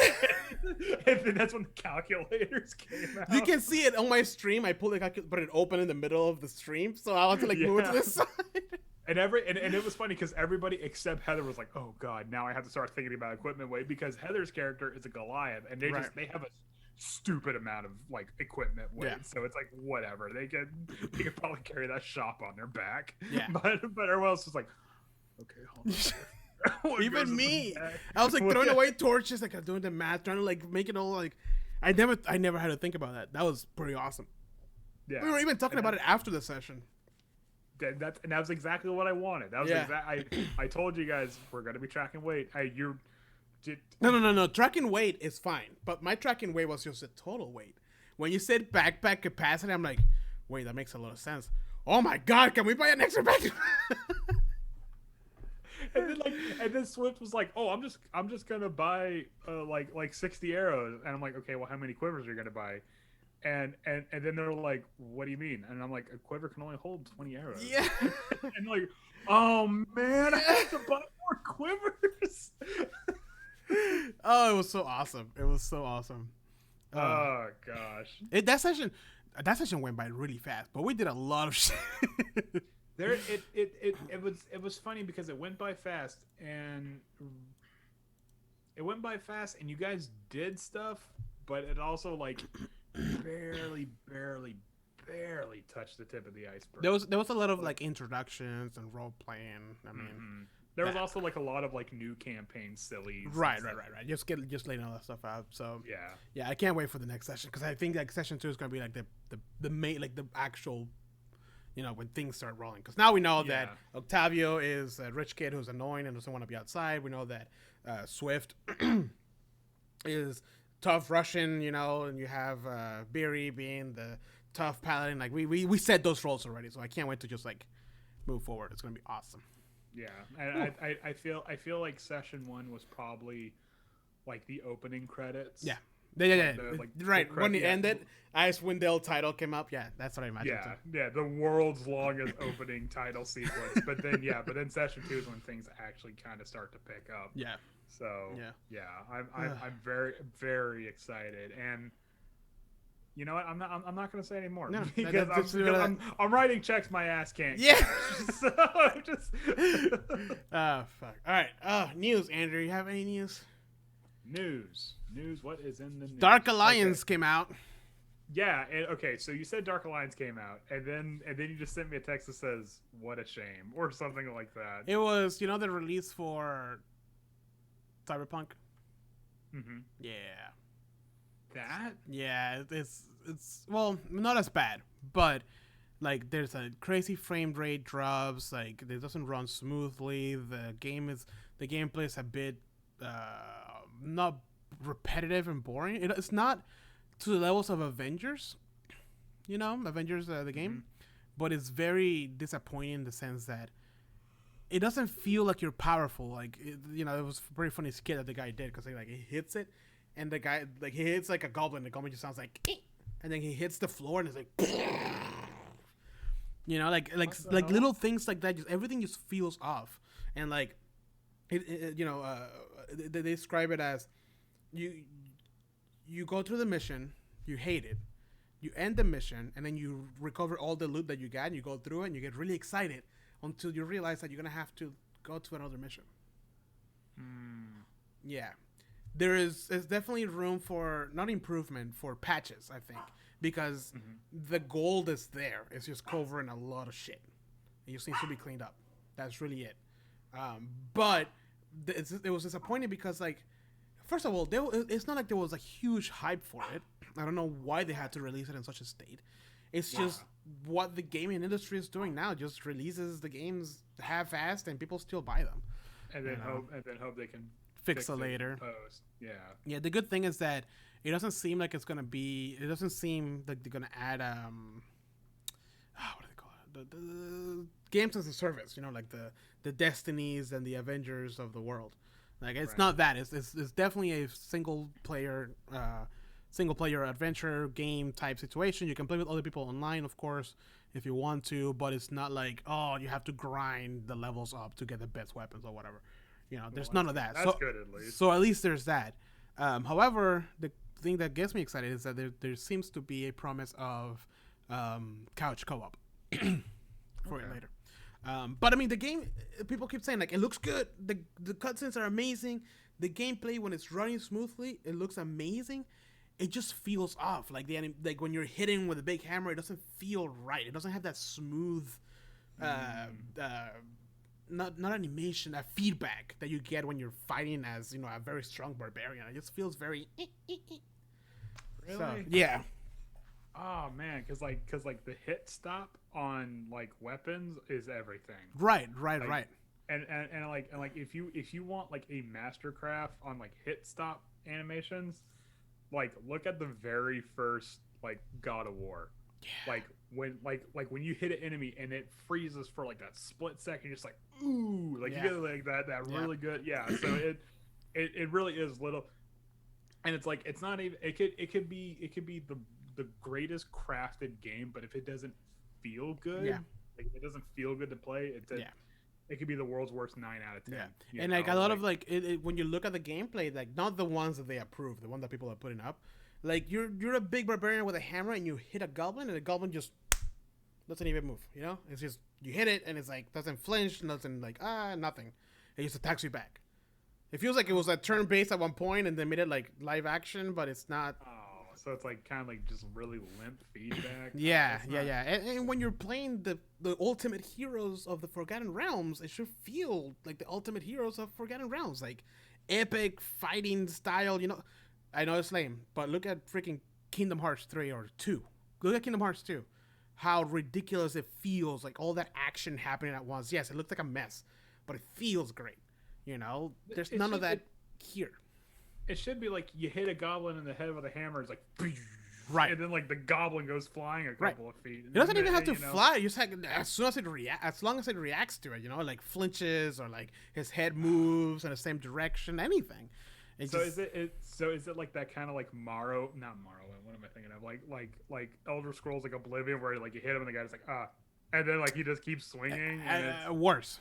And then that's when the calculators came out. You can see it on my stream. I pulled the calculator, but it opened in the middle of the stream, so I want to like move it to the side. And it was funny because everybody except Heather was like, "Oh God, now I have to start thinking about equipment weight," because Heather's character is a Goliath, and they have a stupid amount of like equipment weight. Yeah. So it's like whatever. They could probably carry that shop on their back. Yeah. But everyone else was like, okay, hold on. What goes Even in the me, back? I was like throwing away torches, like I was doing the math, trying to like make it all like. I never had to think about that. That was pretty awesome. Yeah. We were even talking about it after the session. That was exactly what I wanted. That was I told you guys we're gonna be tracking weight. No. Tracking weight is fine, but my tracking weight was just a total weight. When you said backpack capacity, I'm like, wait, that makes a lot of sense. Oh my god, can we buy an extra backpack? And then Swift was like, "Oh, I'm just gonna buy like 60 arrows," and I'm like, "Okay, well, how many quivers are you gonna buy?" And then they're like, "What do you mean?" And I'm like, "A quiver can only hold 20 arrows." Yeah. And like, "Oh man, I have to buy more quivers." Oh, it was so awesome. It was so awesome. Oh gosh. That session went by really fast, but we did a lot of shit. It was funny because it went by fast and you guys did stuff, but it also like barely touched the tip of the iceberg. There was a lot of like introductions and role playing. I mean, there was also like a lot of like new campaign sillies. Right. Just laying all that stuff out. So yeah, I can't wait for the next session because I think like session 2 is gonna be like the main, like the actual, you know, when things start rolling. Because now we know that Octavio is a rich kid who's annoying and doesn't want to be outside. We know that Swift is tough Russian, you know, and you have Beery being the tough paladin. Like we set those roles already, so I can't wait to just like move forward. It's gonna be awesome. Yeah, and I feel like session 1 was probably like the opening credits. Yeah. Right. When it ended, Icewind Dale title came up. Yeah, that's what I imagined. Yeah, the world's longest opening title sequence. But then session 2 is when things actually kind of start to pick up. Yeah. So I'm very, very excited, and you know what? I'm not gonna say anymore because I'm writing checks my ass can't. Yeah. Cash, so I'm just. Fuck. All right. News, Andrew. You have any news? News. What is in the news? Dark Alliance came out. Yeah. Okay. So you said Dark Alliance came out, and then you just sent me a text that says "What a shame" or something like that. It was, the release for Cyberpunk. Mm-hmm. Yeah. That? Yeah. It's well, not as bad, but like there's a crazy frame rate drops. Like it doesn't run smoothly. The gameplay is a bit not repetitive and boring. It's not to the levels of Avengers, Avengers the game, but it's very disappointing in the sense that it doesn't feel like you're powerful. Like it was a pretty funny skit that the guy did because he hits it, and the guy he hits like a goblin. The goblin just sounds like, and then he hits the floor and it's like, like little things like that. Just everything just feels off, and like they describe it as you go through the mission, you hate it, you end the mission, and then you recover all the loot that you got, and you go through it, and you get really excited until you realize that you're gonna have to go to another mission. Yeah, there's definitely room for not improvement, for patches, I think, because the gold is there. It's just covering a lot of shit. It just needs to be cleaned up. That's really it. But it was disappointing because, like, first of all, it's not like there was a huge hype for it. I don't know why they had to release it in such a state. It's just what the gaming industry is doing now. Just releases the games half-assed and people still buy them. And then hope they can fix it later. Post. Yeah. Yeah. The good thing is that it doesn't seem like it's gonna be. It doesn't seem like they're gonna add what do they call it? The games as a service. Like the Destinies and the Avengers of the world. Like it's not that. It's definitely a single player adventure game type situation. You can play with other people online, of course, if you want to, but it's not like, you have to grind the levels up to get the best weapons or whatever. There's none of that. That's good at least. So at least there's that. However, the thing that gets me excited is that there seems to be a promise of couch co-op for it later. But I mean, the game, people keep saying like it looks good. The cutscenes are amazing. The gameplay, when it's running smoothly, it looks amazing. it just feels off. Like like when you're hitting with a big hammer, it doesn't feel right. It doesn't have that smooth, not animation, that feedback that you get when you're fighting as a very strong barbarian. It just feels very. Really? So, yeah. Oh man, because the hit stop on like weapons is everything. Right. And like if you want like a mastercraft on like hit stop animations, like look at the very first like God of War. Yeah. Like when you hit an enemy and it freezes for like that split second, you're just like ooh, like you get like that really good. Yeah. So it really is little, and it's like it's not even it could be the greatest crafted game, but if it doesn't feel good, like if it doesn't feel good to play, it could be the world's worst 9 out of 10. Yeah, and like a lot of like when you look at the gameplay, like not the ones that they approve, the one that people are putting up, like you're a big barbarian with a hammer and you hit a goblin and the goblin just doesn't even move. It's just you hit it and it's like doesn't flinch, nothing like nothing. It just attacks you back. It feels like it was a turn based at one point and they made it like live action, but it's not. So it's like kind of like just really limp feedback. Yeah. And when you're playing the ultimate heroes of the Forgotten Realms, it should feel like the ultimate heroes of Forgotten Realms, like epic fighting style. I know it's lame, but look at freaking Kingdom Hearts 3 or 2. Look at Kingdom Hearts 2. How ridiculous it feels, like all that action happening at once. Yes, it looks like a mess, but it feels great. There's none of that here. It should be like you hit a goblin in the head with a hammer. It's like, right, and then like the goblin goes flying a couple of feet. It doesn't even have to fly. You just like as long as it reacts to it, like flinches or like his head moves in the same direction, anything. Is it like that kind of like not Morrowind? What am I thinking of? Like Elder Scrolls, like Oblivion, where like you hit him and the guy's like and then like he just keeps swinging. Worse.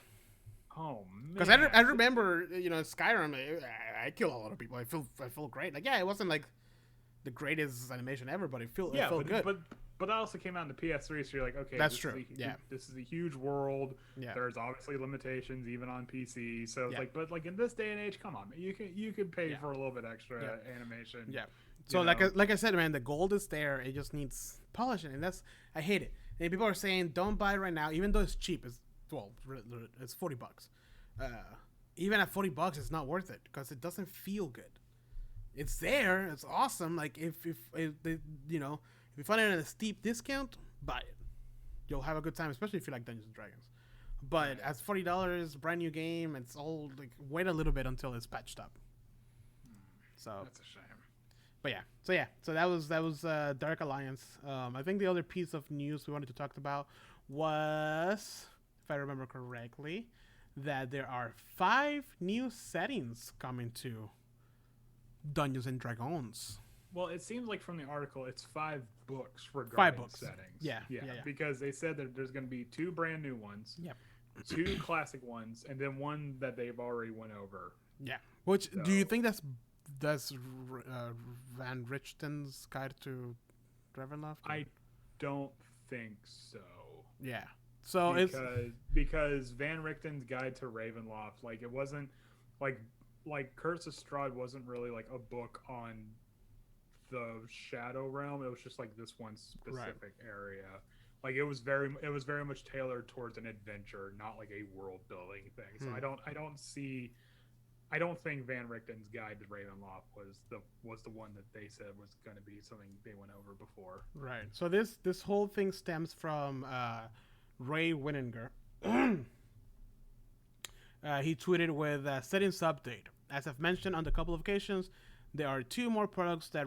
Oh man! Because I remember, Skyrim, I kill a lot of people. I feel great. Like, it wasn't like the greatest animation ever, but it felt good. But that also came out in the PS3, so you're like, okay, that's true. This is a huge world. Yeah. There's obviously limitations even on PC. So it's like, but like in this day and age, come on, man, you can pay for a little bit extra animation. Yeah. So like I said, man, the gold is there. It just needs polishing, and I hate it. And people are saying don't buy it right now, even though it's cheap. It's $40. Even at $40, it's not worth it because it doesn't feel good. It's there, it's awesome. Like if you find it at a steep discount, buy it. You'll have a good time, especially if you like Dungeons and Dragons. But at $40, brand new game, it's all like wait a little bit until it's patched up. So that's a shame. But so that was Dark Alliance. I think the other piece of news we wanted to talk about was, if I remember correctly, that there are 5 new settings coming to Dungeons and Dragons. Well, it seems like from the article, it's 5 books regarding settings. Yeah. Because they said that there's going to be 2 brand new ones. Yep. 2 classic ones, and then one that they've already went over. Yeah. Which do you think that's Van Richten's Guide to Ravenloft? I don't think so. Yeah. So because Van Richten's Guide to Ravenloft, like it wasn't like Curse of Strahd wasn't really like a book on the Shadow Realm. It was just like this one specific area. Like it was very much tailored towards an adventure, not like a world building thing. So I don't think Van Richten's Guide to Ravenloft was the one that they said was going to be something they went over before. Right. So this whole thing stems from Ray Winninger. He tweeted with settings update. As I've mentioned on a couple of occasions, there are 2 more products that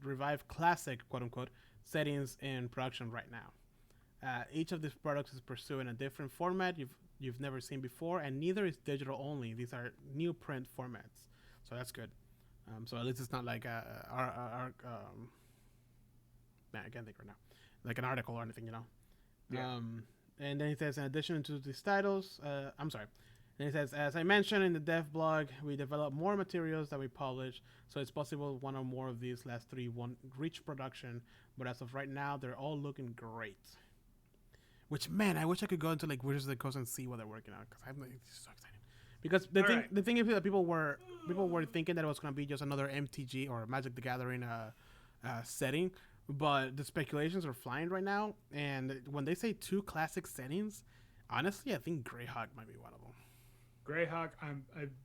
revive classic quote unquote settings in production right now. Each of these products is pursuing a different format you've never seen before, and neither is digital only. These are new print formats, so that's good. So at least it's not like man, I can't think right now, like an article or anything, Yeah. And then he says, in addition to these titles, and he says, as I mentioned in the dev blog, we develop more materials that we publish, so it's possible one or more of these last 3 won't reach production, but as of right now, they're all looking great. Which, man, I wish I could go into like Wizards of the Coast and see what they're working on, because it's so exciting. Because the All thing right. the thing is that people were thinking that it was gonna be just another MTG or Magic the Gathering setting, but the speculations are flying right now. And when they say 2 classic settings, honestly, I think Greyhawk might be one of them. Greyhawk,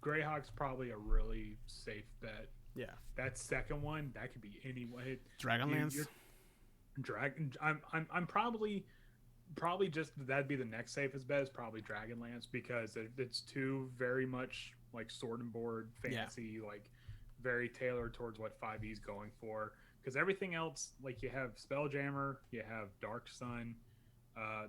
Greyhawk's probably a really safe bet. Yeah, That second one, that could be anyway. Dragonlance. Dragon. I'm probably just that'd be the next safest bet is probably Dragonlance because it's 2 very much like sword and board fantasy, like very tailored towards what 5e's going for. Because everything else, like you have Spelljammer, you have Dark Sun.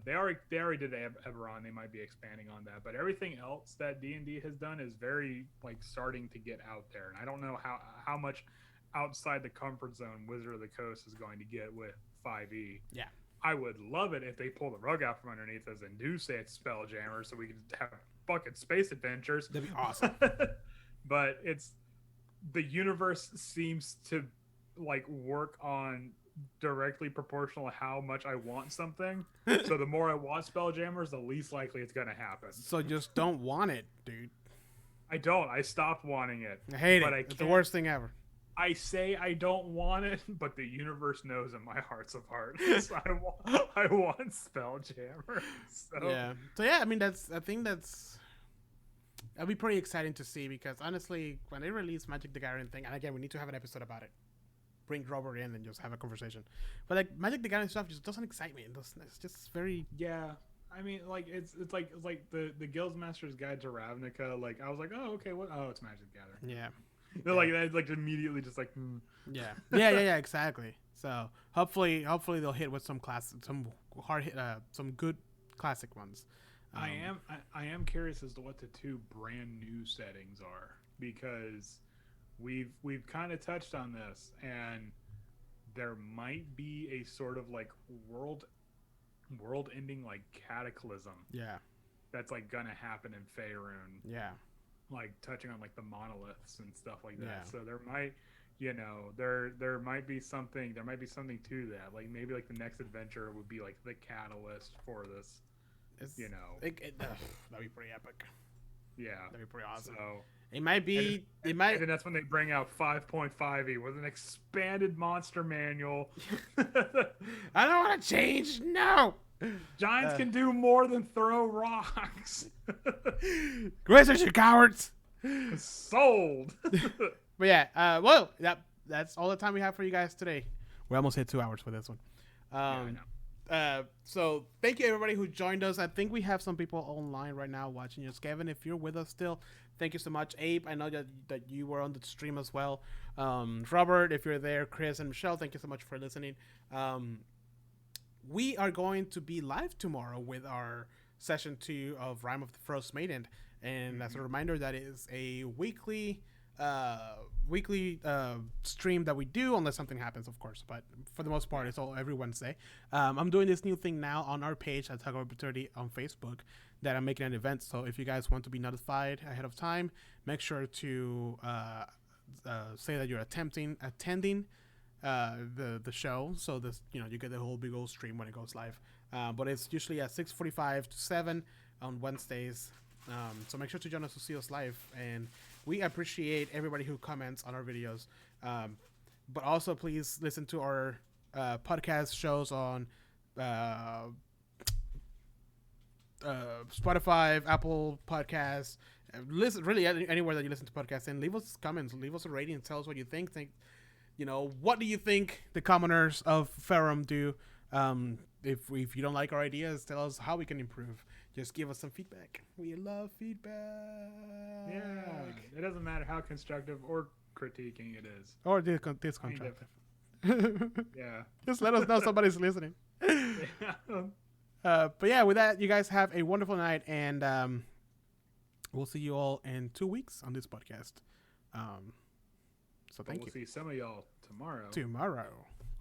They already did Eberron. They might be expanding on that, but everything else that D&D has done is very like starting to get out there, and I don't know how much outside the comfort zone Wizard of the Coast is going to get with 5e. Yeah. I would love it if they pull the rug out from underneath us and do say it's Spelljammer, so we can have fucking space adventures. That'd be awesome. But the universe seems to like work on directly proportional to how much I want something. So the more I want Spelljammers, the least likely it's gonna happen. So just don't want it, dude. I don't. I stopped wanting it. I hate But it. I It's the can't- worst thing ever. I say I don't want it, but the universe knows in my hearts of hearts I want Spelljammer. So Yeah. So yeah, I mean that'll be pretty exciting to see because honestly, when they release Magic the Gathering thing, and again, we need to have an episode about it. Bring Robert in and just have a conversation. But like Magic the Gathering stuff just doesn't excite me. It's just very yeah. I mean, like it's like the Guildmaster's Guide to Ravnica. Like I was like, oh okay, what? Oh, it's Magic the Gathering. yeah. They're like immediately just like. Yeah, exactly. So hopefully they'll hit with some some good classic ones. I am curious as to what the 2 brand new settings are because we've kind of touched on this and there might be a sort of like world ending like cataclysm Yeah, that's like gonna happen in Faerun, yeah, like touching on like the monoliths and stuff like that. Yeah. So there might there might be something to that. Like maybe like the next adventure would be like the catalyst for this. that'd be pretty epic. Yeah. That'd be pretty awesome. So It might be. and then that's when they bring out 5.5e with an expanded monster manual. I don't want to change. No. Giants can do more than throw rocks. Wizards, you cowards. Sold. But yeah, well, that's all the time we have for you guys today. We almost hit 2 hours for this one. I know. So thank you everybody who joined us. I think we have some people online right now watching us. Kevin, if you're with us still, thank you so much. Abe, I know that you were on the stream as well. Robert, if you're there, Chris and Michelle, thank you so much for listening. We are going to be live tomorrow with our session 2 of Rime of the Frost Maiden. And as a reminder, that is a weekly stream that we do unless something happens, of course, but for the most part it's all every Wednesday. I'm doing this new thing now on our page at Talk About Opportunity on Facebook that I'm making an event, so if you guys want to be notified ahead of time, make sure to say that you're attending the show, so this you get the whole big old stream when it goes live. But it's usually at 6:45 to 7 on Wednesdays. So make sure to join us to see us live, and we appreciate everybody who comments on our videos. But also, please listen to our podcast shows on Spotify, Apple Podcasts. Listen, really anywhere that you listen to podcasts, and leave us comments, leave us a rating, tell us what you think. What do you think the commoners of Ferrum do? If you don't like our ideas, tell us how we can improve. Just give us some feedback. We love feedback. Yeah, it doesn't matter how constructive or critiquing it is. Or disconstructive. Yeah. Just let us know somebody's listening. But yeah, with that, you guys have a wonderful night, and we'll see you all in 2 weeks on this podcast. So thank you. We'll see some of y'all tomorrow.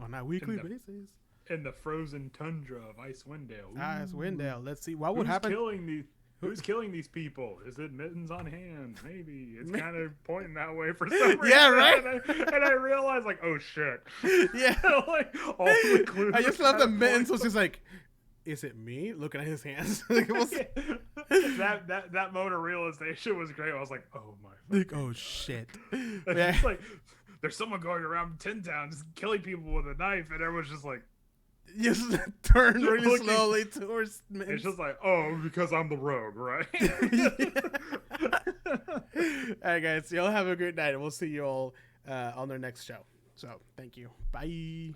On a weekly basis. In the frozen tundra of Icewind Dale. Icewind Dale. Let's see what would happen. Who's killing these people? Is it Mittens on hand? Maybe. It's kind of pointing that way for some reason. Yeah, right? And I realized, like, oh, shit. Yeah. Like, all the clues I just love the Mittens was just like, is it me? Looking at his hands. Like, that moment of realization was great. I was like, oh my. like, oh shit. It's like there's someone going around Tin Town just killing people with a knife, and everyone's just like, just turn really looking- slowly towards Mince. it's just like, oh, because I'm the rogue, right? All right, guys. Y'all have a great night, and we'll see you all on our next show. So, thank you. Bye.